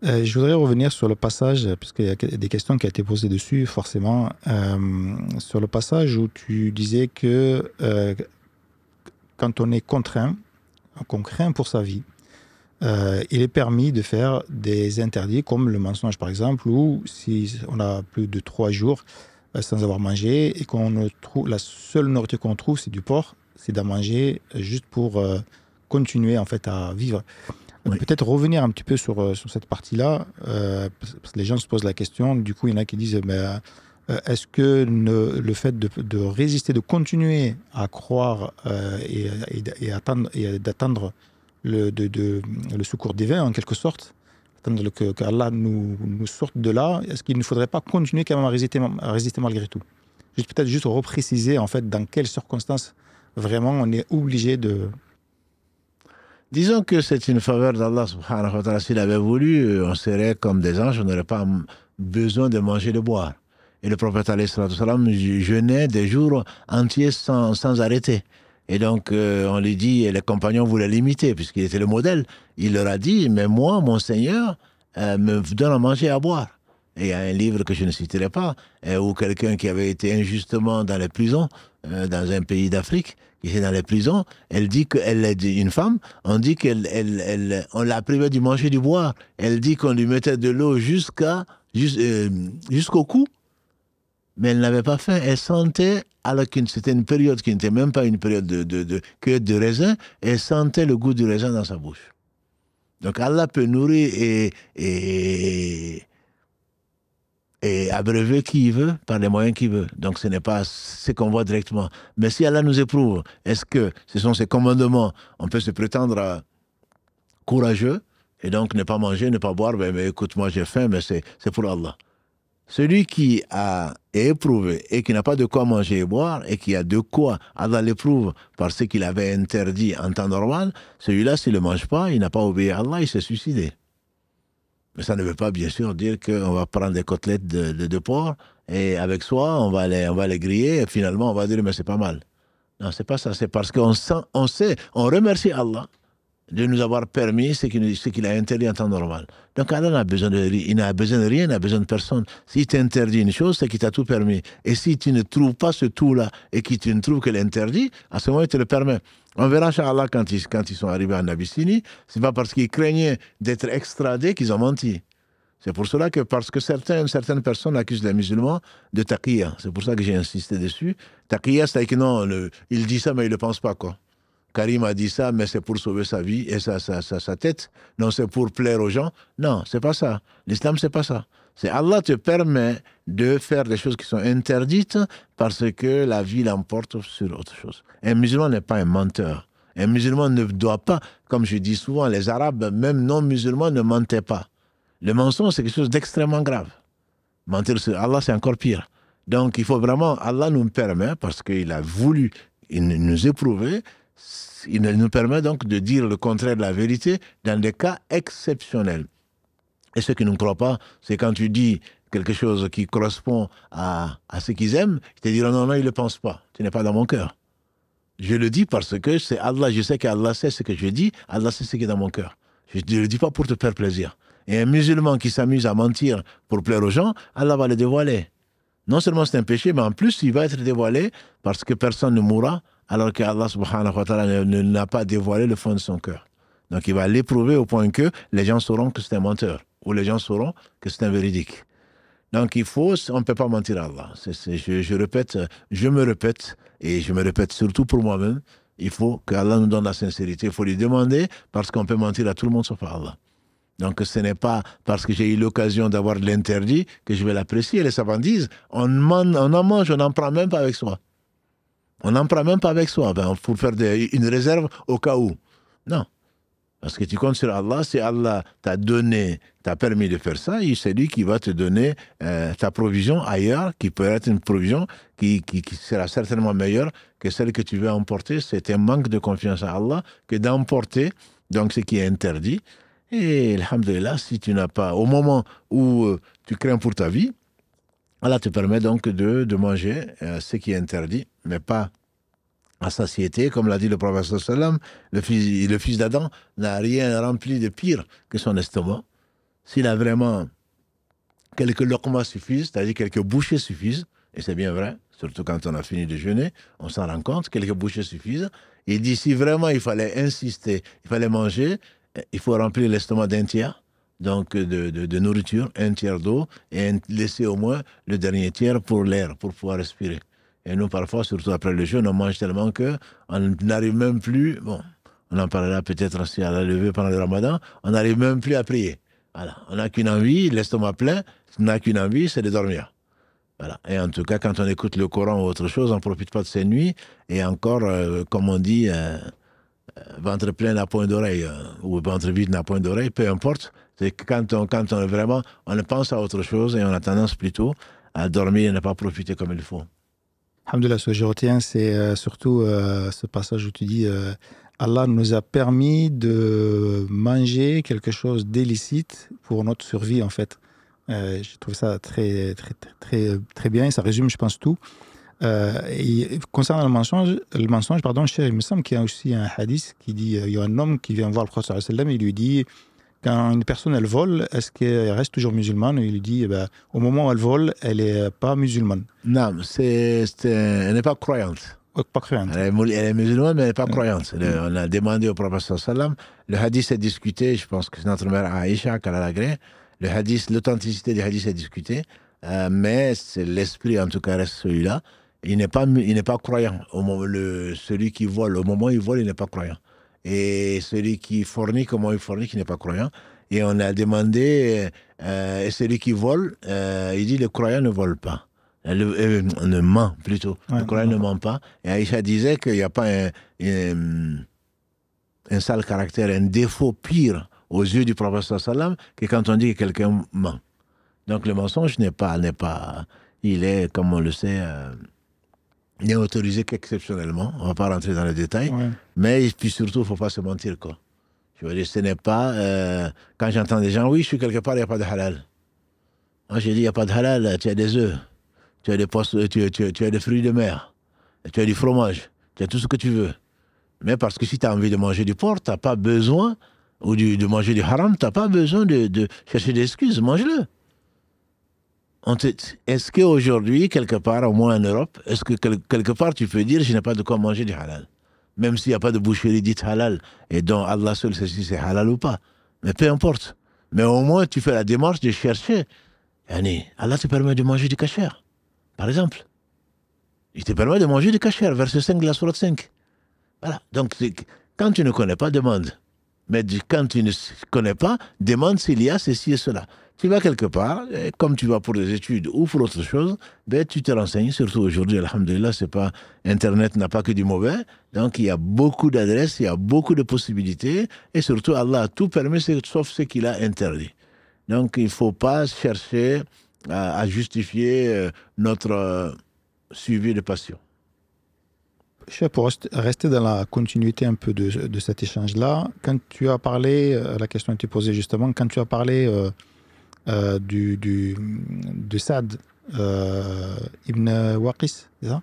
Je voudrais revenir sur le passage, puisqu'il y a des questions qui ont été posées dessus, forcément, sur le passage où tu disais que quand on est contraint, qu'on craint pour sa vie, il est permis de faire des interdits, comme le mensonge par exemple, ou si on a plus de 3 jours sans avoir mangé, et la seule nourriture qu'on trouve, c'est du porc, c'est d'en manger juste pour continuer en fait à vivre. Oui. Peut-être revenir un petit peu sur cette partie-là, parce que les gens se posent la question, du coup il y en a qui disent est-ce que le fait de résister, de continuer à croire et d'attendre le secours divin en quelque sorte, attendre qu'Allah nous sorte de là, est-ce qu'il ne faudrait pas continuer quand même à résister malgré tout? Peut-être juste repréciser en fait dans quelles circonstances vraiment on est obligé de... Disons que c'est une faveur d'Allah subhanahu wa ta'ala. S'il avait voulu, on serait comme des anges, on n'aurait pas besoin de manger et de boire. Et le prophète alayhi salatu salam jeûnait des jours entiers sans arrêter. Et donc, on lui dit, et les compagnons voulaient l'imiter, puisqu'il était le modèle. Il leur a dit, mais moi, mon Seigneur, me donne à manger et à boire. Et il y a un livre que je ne citerai pas, où quelqu'un qui avait été injustement dans les prisons, dans un pays d'Afrique, qui était dans les prisons, elle dit qu'elle est une femme, on dit on l'a privée du manger et du boire. Elle dit qu'on lui mettait de l'eau jusqu'au cou, mais elle n'avait pas faim. Elle sentait, alors que c'était une période qui n'était même pas une période de cueillette de raisin, elle sentait le goût du raisin dans sa bouche. Donc Allah peut nourrir et abreuver qui il veut par les moyens qu'il veut. Donc ce n'est pas ce qu'on voit directement. Mais si Allah nous éprouve, est-ce que ce sont ses commandements? On peut se prétendre courageux et donc ne pas manger, ne pas boire. Mais écoute, moi j'ai faim, mais c'est pour Allah. Celui qui est éprouvé et qui n'a pas de quoi manger et boire et qui a de quoi, Allah l'éprouve par ce qu'il avait interdit en temps normal, celui-là, s'il ne mange pas, il n'a pas obéi à Allah, il s'est suicidé. Mais ça ne veut pas, bien sûr, dire qu'on va prendre des côtelettes de porc et avec soi, on va les griller et finalement, on va dire, mais c'est pas mal. Non, c'est pas ça. C'est parce qu'on remercie Allah de nous avoir permis ce qu'il a interdit en temps normal. Donc Allah n'a besoin de rien, il n'a besoin de personne. S'il t'interdit une chose, c'est qu'il t'a tout permis. Et si tu ne trouves pas ce tout-là et que tu ne trouves que l'interdit, à ce moment, il te le permet. On verra, Inch'Allah, quand ils sont arrivés en Abyssinie, c'est pas parce qu'ils craignaient d'être extradés qu'ils ont menti. C'est pour cela que, parce que certaines personnes accusent les musulmans de taqiyya. C'est pour ça que j'ai insisté dessus. Taqiyya, c'est que non, il dit ça, mais il ne le pense pas, quoi. Karim a dit ça, mais c'est pour sauver sa vie et sa tête. Non, c'est pour plaire aux gens. Non, c'est pas ça. L'islam, c'est pas ça. C'est Allah te permet de faire des choses qui sont interdites parce que la vie l'emporte sur autre chose. Un musulman n'est pas un menteur. Un musulman ne doit pas, comme je dis souvent, les Arabes, même non-musulmans, ne mentaient pas. Le mensonge, c'est quelque chose d'extrêmement grave. Mentir sur Allah, c'est encore pire. Donc, il faut vraiment, Allah nous permet, parce qu'il a voulu nous éprouver, il nous permet donc de dire le contraire de la vérité dans des cas exceptionnels. Et ceux qui ne croient pas, c'est quand tu dis quelque chose qui correspond à ce qu'ils aiment, ils te diront non, ils ne le pensent pas. Tu n'es pas dans mon cœur. Je le dis parce que c'est Allah, je sais qu'Allah sait ce que je dis, Allah sait ce qui est dans mon cœur. Je ne le dis pas pour te faire plaisir. Et un musulman qui s'amuse à mentir pour plaire aux gens, Allah va le dévoiler. Non seulement c'est un péché, mais en plus, il va être dévoilé parce que personne ne mourra, alors qu'Allah subhanahu wa ta'ala n'a pas dévoilé le fond de son cœur. Donc il va l'éprouver au point que les gens sauront que c'est un menteur, ou les gens sauront que c'est un véridique. Donc on ne peut pas mentir à Allah. Je me répète, et je me répète surtout pour moi-même, il faut qu'Allah nous donne la sincérité, il faut lui demander, parce qu'on peut mentir à tout le monde sauf à Allah. Donc ce n'est pas parce que j'ai eu l'occasion d'avoir de l'interdit que je vais l'apprécier. Les savants disent, on en mange, on n'en prend même pas avec soi. On n'en prend même pas avec soi, pour faire une réserve au cas où. Non. Parce que tu comptes sur Allah, si Allah t'a permis de faire ça, c'est lui qui va te donner ta provision ailleurs, qui peut être une provision qui sera certainement meilleure que celle que tu veux emporter. C'est un manque de confiance à Allah que d'emporter donc ce qui est interdit. Et alhamdoulilah, si tu n'as pas, au moment où tu crains pour ta vie, Allah te permet donc de manger ce qui est interdit, mais pas à satiété, comme l'a dit le prophète sallam, le fils d'Adam n'a rien rempli de pire que son estomac. S'il a vraiment quelques loqmas suffisent, c'est-à-dire quelques bouchées suffisent, et c'est bien vrai, surtout quand on a fini de jeûner, on s'en rend compte, quelques bouchées suffisent. Et il dit, si vraiment il fallait insister, il fallait manger, il faut remplir l'estomac d'un tiers, donc de nourriture, un tiers d'eau, et laisser au moins le dernier tiers pour l'air, pour pouvoir respirer. Et nous, parfois, surtout après le jeûne, on mange tellement qu'on n'arrive même plus, bon, on en parlera peut-être aussi à la levée pendant le ramadan, on n'arrive même plus à prier. Voilà. On n'a qu'une envie, l'estomac plein, on n'a qu'une envie, c'est de dormir. Voilà. Et en tout cas, quand on écoute le Coran ou autre chose, on ne profite pas de ces nuits, et encore, comme on dit, ventre plein n'a point d'oreille, ou ventre vide n'a point d'oreille, peu importe. C'est que quand on vraiment, on pense à autre chose et on a tendance plutôt à dormir et ne pas profiter comme il faut. Alhamdulillah, ce que je retiens, c'est surtout ce passage où tu dis Allah nous a permis de manger quelque chose d'illicite pour notre survie, en fait. Je trouve ça très, très, très, très bien et ça résume, je pense, tout. Et concernant le mensonge, il me semble qu'il y a aussi un hadith qui dit il y a un homme qui vient voir le prophète sallallahu alayhi wa sallam et il lui dit quand une personne elle vole, est-ce qu'elle reste toujours musulmane? Et il lui dit au moment où elle vole, elle n'est pas musulmane. Non, elle n'est pas croyante. Pas croyante. Elle est musulmane, mais elle n'est pas croyante. On a demandé au prophète sallallahu alayhi wa sallam, le hadith est discuté, je pense que c'est notre mère Aïcha qui l'a agréé. Le hadith, l'authenticité du hadith est discutée, mais l'esprit en tout cas reste celui-là. Il n'est pas croyant. Celui qui vole, au moment où il vole, il n'est pas croyant. Et celui qui fornique, au moment où il fornique, il n'est pas croyant. Et on a demandé, et celui qui vole, il dit le croyant ne vole pas. Ne ment plutôt. Ouais, le croyant ne ment pas. Et Aïcha disait qu'il n'y a pas un sale caractère, un défaut pire aux yeux du prophète sallam que quand on dit que quelqu'un ment. Donc le mensonge n'est pas, il est, comme on le sait, n'est autorisé qu'exceptionnellement. On ne va pas rentrer dans les détails. Ouais. Mais puis surtout, il ne faut pas se mentir, quoi. Je veux dire, ce n'est pas... quand j'entends des gens, oui, je suis quelque part, il n'y a pas de halal. Moi, j'ai dit, il n'y a pas de halal. Tu as des œufs, tu as des tu as des fruits de mer, tu as du fromage, tu as tout ce que tu veux. Mais parce que si tu as envie de manger du porc, tu n'as pas besoin, ou de manger du haram, tu n'as pas besoin de chercher des excuses. Mange-le. Est-ce qu'aujourd'hui, quelque part, au moins en Europe, est-ce que quelque part tu peux dire je n'ai pas de quoi manger du halal? Même s'il n'y a pas de boucherie dite halal, et dont Allah seul sait si c'est halal ou pas. Mais peu importe. Mais au moins tu fais la démarche de chercher. Allah te permet de manger du kasher, par exemple. Il te permet de manger du kasher, verset 5 de la sourate 5. Voilà. Donc, quand tu ne connais pas, demande. Mais quand tu ne connais pas, demande s'il y a ceci et cela. Tu vas quelque part, comme tu vas pour des études ou pour autre chose, ben, tu te renseignes, surtout aujourd'hui, alhamdoulilah, Internet n'a pas que du mauvais, donc il y a beaucoup d'adresses, il y a beaucoup de possibilités, et surtout Allah a tout permis, sauf ce qu'il a interdit. Donc il ne faut pas chercher à justifier notre suivi de passion. Pour rester dans la continuité un peu de cet échange-là, quand tu as parlé, la question était posée justement, quand tu as parlé de Saad Ibn Waqis, c'est ça?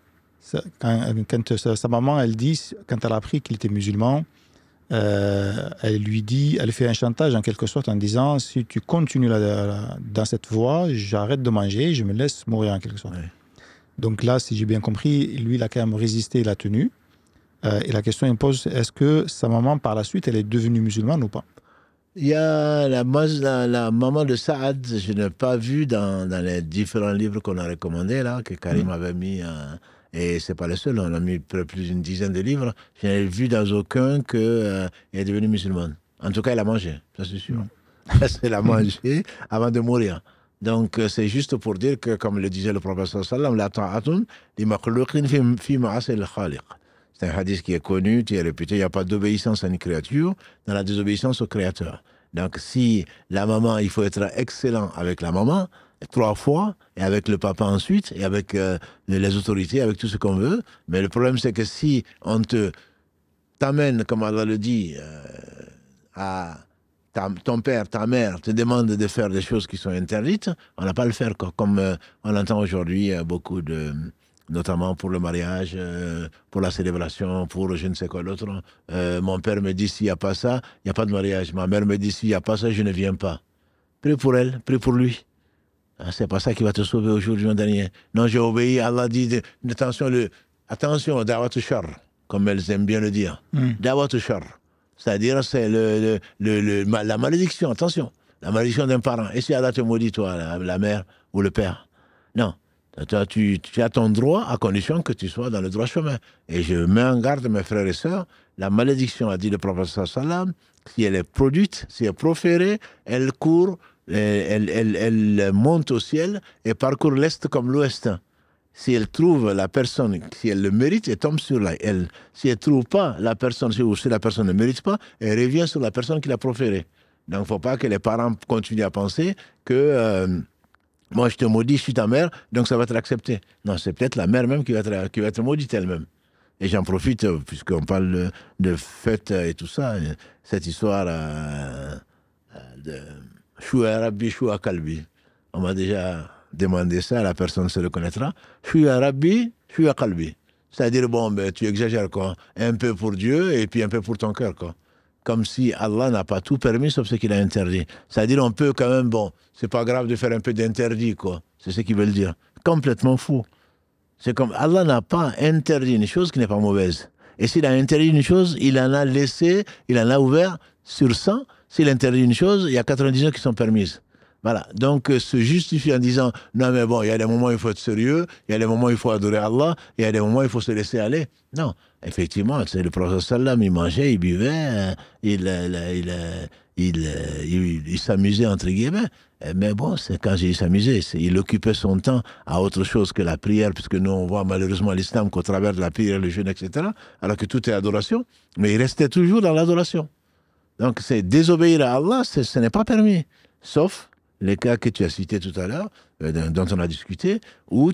Quand sa maman, elle dit, quand elle a appris qu'il était musulman, elle fait un chantage en quelque sorte en disant si tu continues dans cette voie, j'arrête de manger, je me laisse mourir en quelque sorte. Ouais. Donc là, si j'ai bien compris, lui, il a quand même résisté, il a tenu. Et la question impose, est-ce que sa maman, par la suite, elle est devenue musulmane ou pas? Il y a la maman de Saad, je n'ai pas vu dans les différents livres qu'on a recommandés, là, que Karim avait mis, et c'est pas le seul, on a mis plus d'une dizaine de livres. Je n'ai vu dans aucun qu'elle est devenue musulmane. En tout cas, elle a mangé, ça c'est sûr. Elle a mangé avant de mourir. Donc, c'est juste pour dire que, comme le disait le professeur sallam, la ta'atun li makhluqin fi ma'asil khaliq. C'est un hadith qui est connu, qui est réputé. Il n'y a pas d'obéissance à une créature dans la désobéissance au créateur. Donc, si la maman, il faut être excellent avec la maman, 3 fois, et avec le papa ensuite, et avec les autorités, avec tout ce qu'on veut. Mais le problème, c'est que si on t'amène, comme Allah le dit, ton père, ta mère te demande de faire des choses qui sont interdites, on n'a pas à le faire, quoi. Comme on entend aujourd'hui beaucoup de... notamment pour le mariage, pour la célébration, pour je ne sais quoi d'autre. Mon père me dit, s'il n'y a pas ça, il n'y a pas de mariage. Ma mère me dit, s'il n'y a pas ça, je ne viens pas. Prie pour elle, prie pour lui. C'est pas ça qui va te sauver au jour du dernier. Non, j'ai obéi, Allah dit, attention, da'wat shar, comme elles aiment bien le dire. Da'wat shar. C'est-à-dire, c'est la malédiction, attention, la malédiction d'un parent. Et si Allah te maudit, toi, la mère ou le père? Non. Tu as ton droit à condition que tu sois dans le droit chemin. Et je mets en garde mes frères et sœurs, la malédiction, a dit le prophète sallam, si elle est produite, si elle est proférée, elle court, elle monte au ciel et parcourt l'est comme l'ouest. Si elle trouve la personne, si elle le mérite, elle tombe sur elle. Si elle ne trouve pas la personne, ou si la personne ne mérite pas, elle revient sur la personne qui l'a proférée. Donc il ne faut pas que les parents continuent à penser que... moi, je te maudis, je suis ta mère, donc ça va être accepté. Non, c'est peut-être la mère même qui va être maudite elle-même. Et j'en profite, puisqu'on parle de fête et tout ça, cette histoire de Choua Rabbi, Choua Kalbi. On m'a déjà demandé ça, la personne se reconnaîtra. Choua Rabbi, Choua Kalbi. C'est-à-dire, bon, ben, tu exagères, quoi. Un peu pour Dieu et puis un peu pour ton cœur, quoi. Comme si Allah n'a pas tout permis sauf ce qu'il a interdit. C'est-à-dire, on peut quand même, bon, c'est pas grave de faire un peu d'interdit, quoi. C'est ce qu'ils veulent dire. Complètement fou. C'est comme, Allah n'a pas interdit une chose qui n'est pas mauvaise. Et s'il a interdit une chose, il en a laissé, il en a ouvert sur 100. S'il interdit une chose, il y a 99 qui sont permises. Voilà. Donc, se justifier en disant, non, mais bon, il y a des moments où il faut être sérieux, il y a des moments où il faut adorer Allah, il y a des moments où il faut se laisser aller. Non. Effectivement, c'est le prophète sallam, il mangeait, il buvait, il s'amusait, entre guillemets. Mais bon, c'est quand j'ai s'amusait, il occupait son temps à autre chose que la prière, puisque nous, on voit malheureusement l'islam qu'au travers de la prière, le jeûne, etc., alors que tout est adoration, mais il restait toujours dans l'adoration. Donc, c'est désobéir à Allah, ce n'est pas permis, sauf les cas que tu as cités tout à l'heure, dont on a discuté, où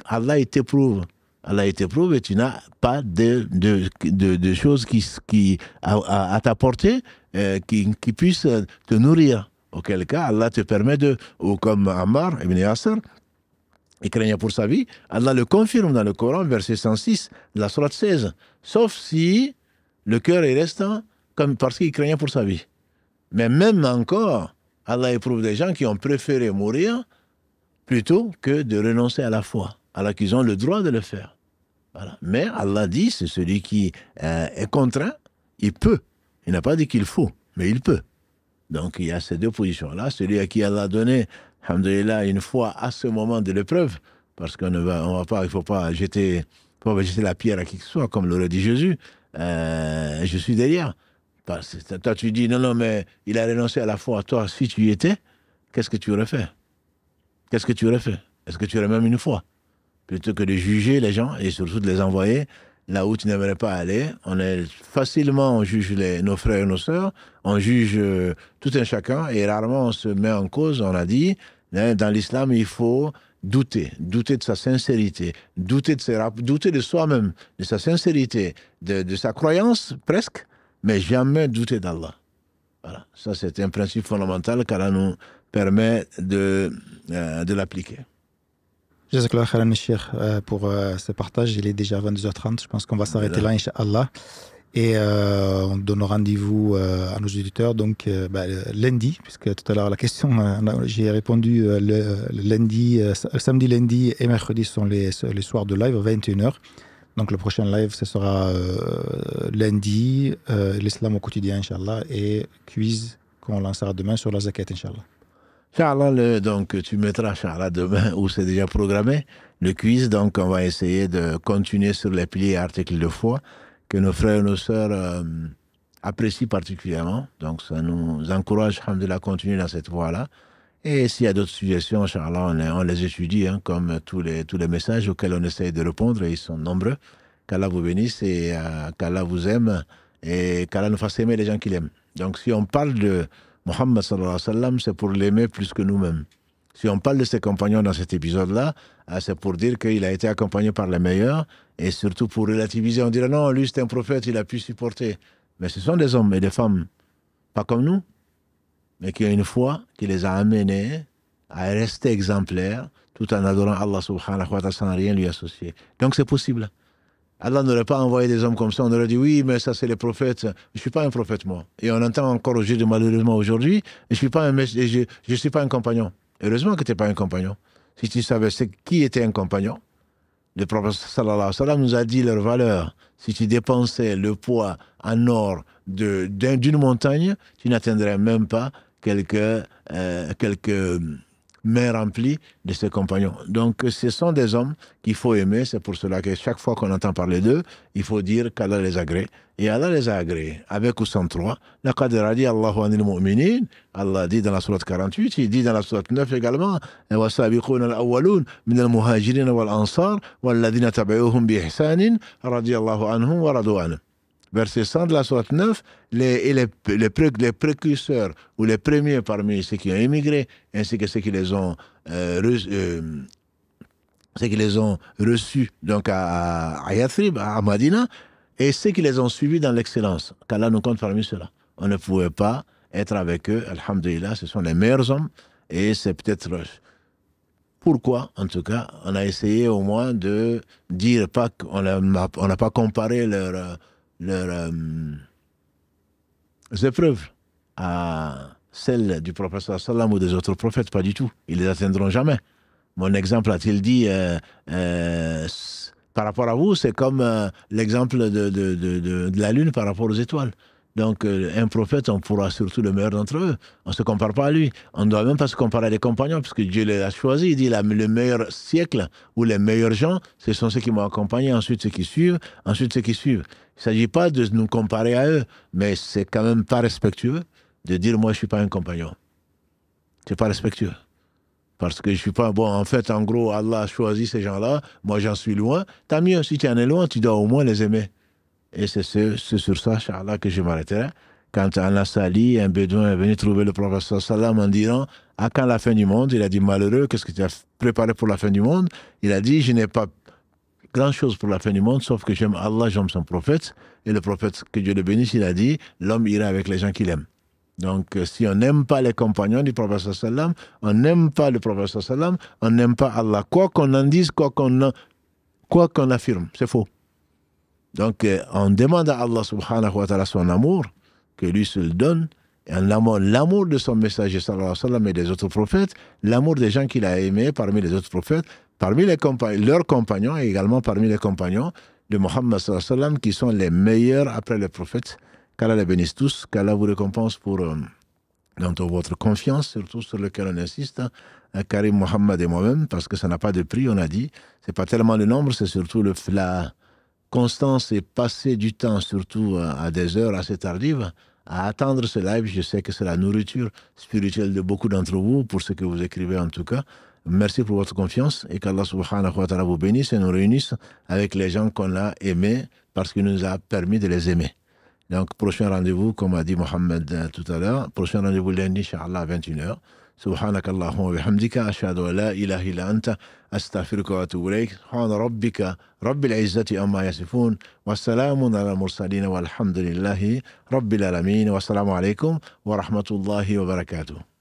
Allah t'éprouve. Allah t'éprouve et tu n'as pas de choses à ta portée qui puissent te nourrir. Auquel cas, Allah te permet ou comme Ammar ibn Yasser, il craignait pour sa vie, Allah le confirme dans le Coran, verset 106, de la sourate 16, sauf si le cœur est restant parce qu'il craignait pour sa vie. Mais même encore, Allah éprouve des gens qui ont préféré mourir plutôt que de renoncer à la foi, alors qu'ils ont le droit de le faire. Voilà. Mais Allah dit, c'est celui qui est contraint, il peut. Il n'a pas dit qu'il faut, mais il peut. Donc il y a ces deux positions-là. Celui à qui Allah a donné, alhamdoulilah, une foi à ce moment de l'épreuve, parce qu'on ne va pas, il ne faut pas jeter la pierre à qui que ce soit, comme l'aurait dit Jésus. Je suis derrière. Parce que toi, tu dis, non, mais il a renoncé à la foi. Toi, si tu y étais, qu'est-ce que tu aurais fait? Qu'est-ce que tu aurais fait? Est-ce que tu aurais même une foi? Plutôt que de juger les gens et surtout de les envoyer là où tu n'aimerais pas aller. On juge nos frères et nos sœurs, on juge tout un chacun et rarement on se met en cause. On a dit, dans l'islam, il faut douter de sa sincérité, douter de soi-même, de sa sincérité, de sa croyance presque, mais jamais douter d'Allah. Voilà, ça c'est un principe fondamental qu'Allah nous permet de l'appliquer. Jazakallah khairan, Cheikh, pour ce partage. Il est déjà 22h30. Je pense qu'on va s'arrêter là, Inch'Allah. Et on donne rendez-vous à nos auditeurs donc lundi, puisque tout à l'heure la question, j'ai répondu le lundi, samedi, lundi et mercredi sont les soirs de live à 21h. Donc le prochain live, ce sera lundi, l'islam au quotidien, Inch'Allah, et quiz qu'on lancera demain sur la zakat, Inch'Allah. Inch'Allah, donc tu mettras Inch'Allah demain, où c'est déjà programmé, le quiz. Donc on va essayer de continuer sur les piliers et articles de foi que nos frères et nos sœurs apprécient particulièrement. Donc ça nous encourage, alhamdoulilah, à continuer dans cette voie-là. Et s'il y a d'autres suggestions, Inch'Allah, on les étudie, hein, comme tous les messages auxquels on essaye de répondre, et ils sont nombreux. Qu'Allah vous bénisse et qu'Allah vous aime et qu'Allah nous fasse aimer les gens qu'il aime. Donc si on parle de Muhammad sallallahu alayhi wa sallam, c'est pour l'aimer plus que nous-mêmes. Si on parle de ses compagnons dans cet épisode-là, c'est pour dire qu'il a été accompagné par les meilleurs et surtout pour relativiser. On dirait non, lui c'est un prophète, il a pu supporter. Mais ce sont des hommes et des femmes, pas comme nous, mais qui ont une foi qui les a amenés à rester exemplaires tout en adorant Allah subhanahu wa ta'ala sans rien lui associer. Donc c'est possible. Allah n'aurait pas envoyé des hommes comme ça, on aurait dit oui, mais ça c'est les prophètes. Je ne suis pas un prophète, moi. Et on entend encore malheureusement aujourd'hui, je ne suis pas un compagnon. Heureusement que tu n'es pas un compagnon. Si tu savais qui était un compagnon, le prophète sallallahu alayhi wa sallam nous a dit leur valeur. Si tu dépensais le poids en or d'une montagne, tu n'atteindrais même pas quelques mains remplies de ses compagnons. Donc ce sont des hommes qu'il faut aimer. C'est pour cela que chaque fois qu'on entend parler d'eux, il faut dire qu'Allah les agrée. Et Allah les a agréés, avec ou sans trois. Laqad radi Allahu anil mu'minin. Allah dit dans la sourate 48, il dit dans la sourate 9 également, وَالسَّابِقُونَ الْأَوَّلُونَ مِنَ الْمُهَاجِرِينَ وَالْأَنصَارِ وَالَّذِينَ تَبِعُوهُمْ بِإِحْسَانٍ رَضِيَ اللَّهُ عَنْهُمْ وَرَضُوا عَنْهُ. Verset 100 de la sourate 9, les précurseurs ou les premiers parmi ceux qui ont émigré, ainsi que ceux qui les ont reçus donc à Yathrib, à Madina, et ceux qui les ont suivis dans l'excellence. Qu'Allah nous compte parmi ceux-là. On ne pouvait pas être avec eux, alhamdulillah, ce sont les meilleurs hommes, et c'est peut-être pourquoi, en tout cas, on a essayé au moins de dire pas qu'on n'a pas comparé leurs épreuves à celles du prophète sallam ou des autres prophètes, pas du tout. Ils les atteindront jamais. Mon exemple, a-t-il dit, par rapport à vous, c'est comme l'exemple de la lune par rapport aux étoiles. Donc, un prophète, on pourra surtout le meilleur d'entre eux. On ne se compare pas à lui. On ne doit même pas se comparer à des compagnons, puisque Dieu les a choisis. Il dit le meilleur siècle ou les meilleurs gens, ce sont ceux qui m'ont accompagné, ensuite ceux qui suivent, ensuite ceux qui suivent. Il ne s'agit pas de nous comparer à eux, mais c'est quand même pas respectueux de dire moi je ne suis pas un compagnon. C'est pas respectueux. Parce que je ne suis pas bon. En fait, en gros, Allah a choisi ces gens-là, moi j'en suis loin. Tant mieux, si tu en es loin, tu dois au moins les aimer. Et c'est sur ça, Inch'Allah, que je m'arrêterai. Quand Al-Nasali, un bédouin, est venu trouver le prophète sallam en disant à quand la fin du monde? Il a dit malheureux, qu'est-ce que tu as préparé pour la fin du monde? Il a dit je n'ai pas grand-chose pour la fin du monde, sauf que j'aime Allah, j'aime son prophète. Et le prophète, que Dieu le bénisse, il a dit l'homme ira avec les gens qu'il aime. Donc, si on n'aime pas les compagnons du prophète sallam, on n'aime pas le prophète sallam, on n'aime pas Allah. Quoi qu'on en dise, quoi qu'on affirme, c'est faux. Donc, on demande à Allah subhanahu wa ta'ala son amour, que lui se le donne, et l'amour de son messager sallallahu alayhi wa sallam et des autres prophètes, l'amour des gens qu'il a aimés parmi les autres prophètes, parmi leurs compagnons et également parmi les compagnons de Muhammad sallallahu alayhi wa sallam, qui sont les meilleurs après les prophètes. Qu'Allah les bénisse tous, qu'Allah vous récompense pour dans votre confiance, surtout sur lequel on insiste, Karim, Mohammed et moi-même, parce que ça n'a pas de prix, on a dit. C'est pas tellement le nombre, c'est surtout la constance et passer du temps, surtout à des heures assez tardives, à attendre ce live. Je sais que c'est la nourriture spirituelle de beaucoup d'entre vous, pour ce que vous écrivez en tout cas. Merci pour votre confiance et qu'Allah subhanahu wa ta'ala vous bénisse et nous réunisse avec les gens qu'on a aimés parce qu'il nous a permis de les aimer. Donc, prochain rendez-vous, comme a dit Mohamed tout à l'heure, prochain rendez-vous lundi, Inch'Allah, à 21h. سبحانك اللهم وبحمدك أشهد أن لا إله إلا أنت أستغفرك وأتوب إليك سبحان ربك رب العزة عما يصفون والسلام على المرسلين والحمد لله رب العالمين والسلام عليكم ورحمة الله وبركاته.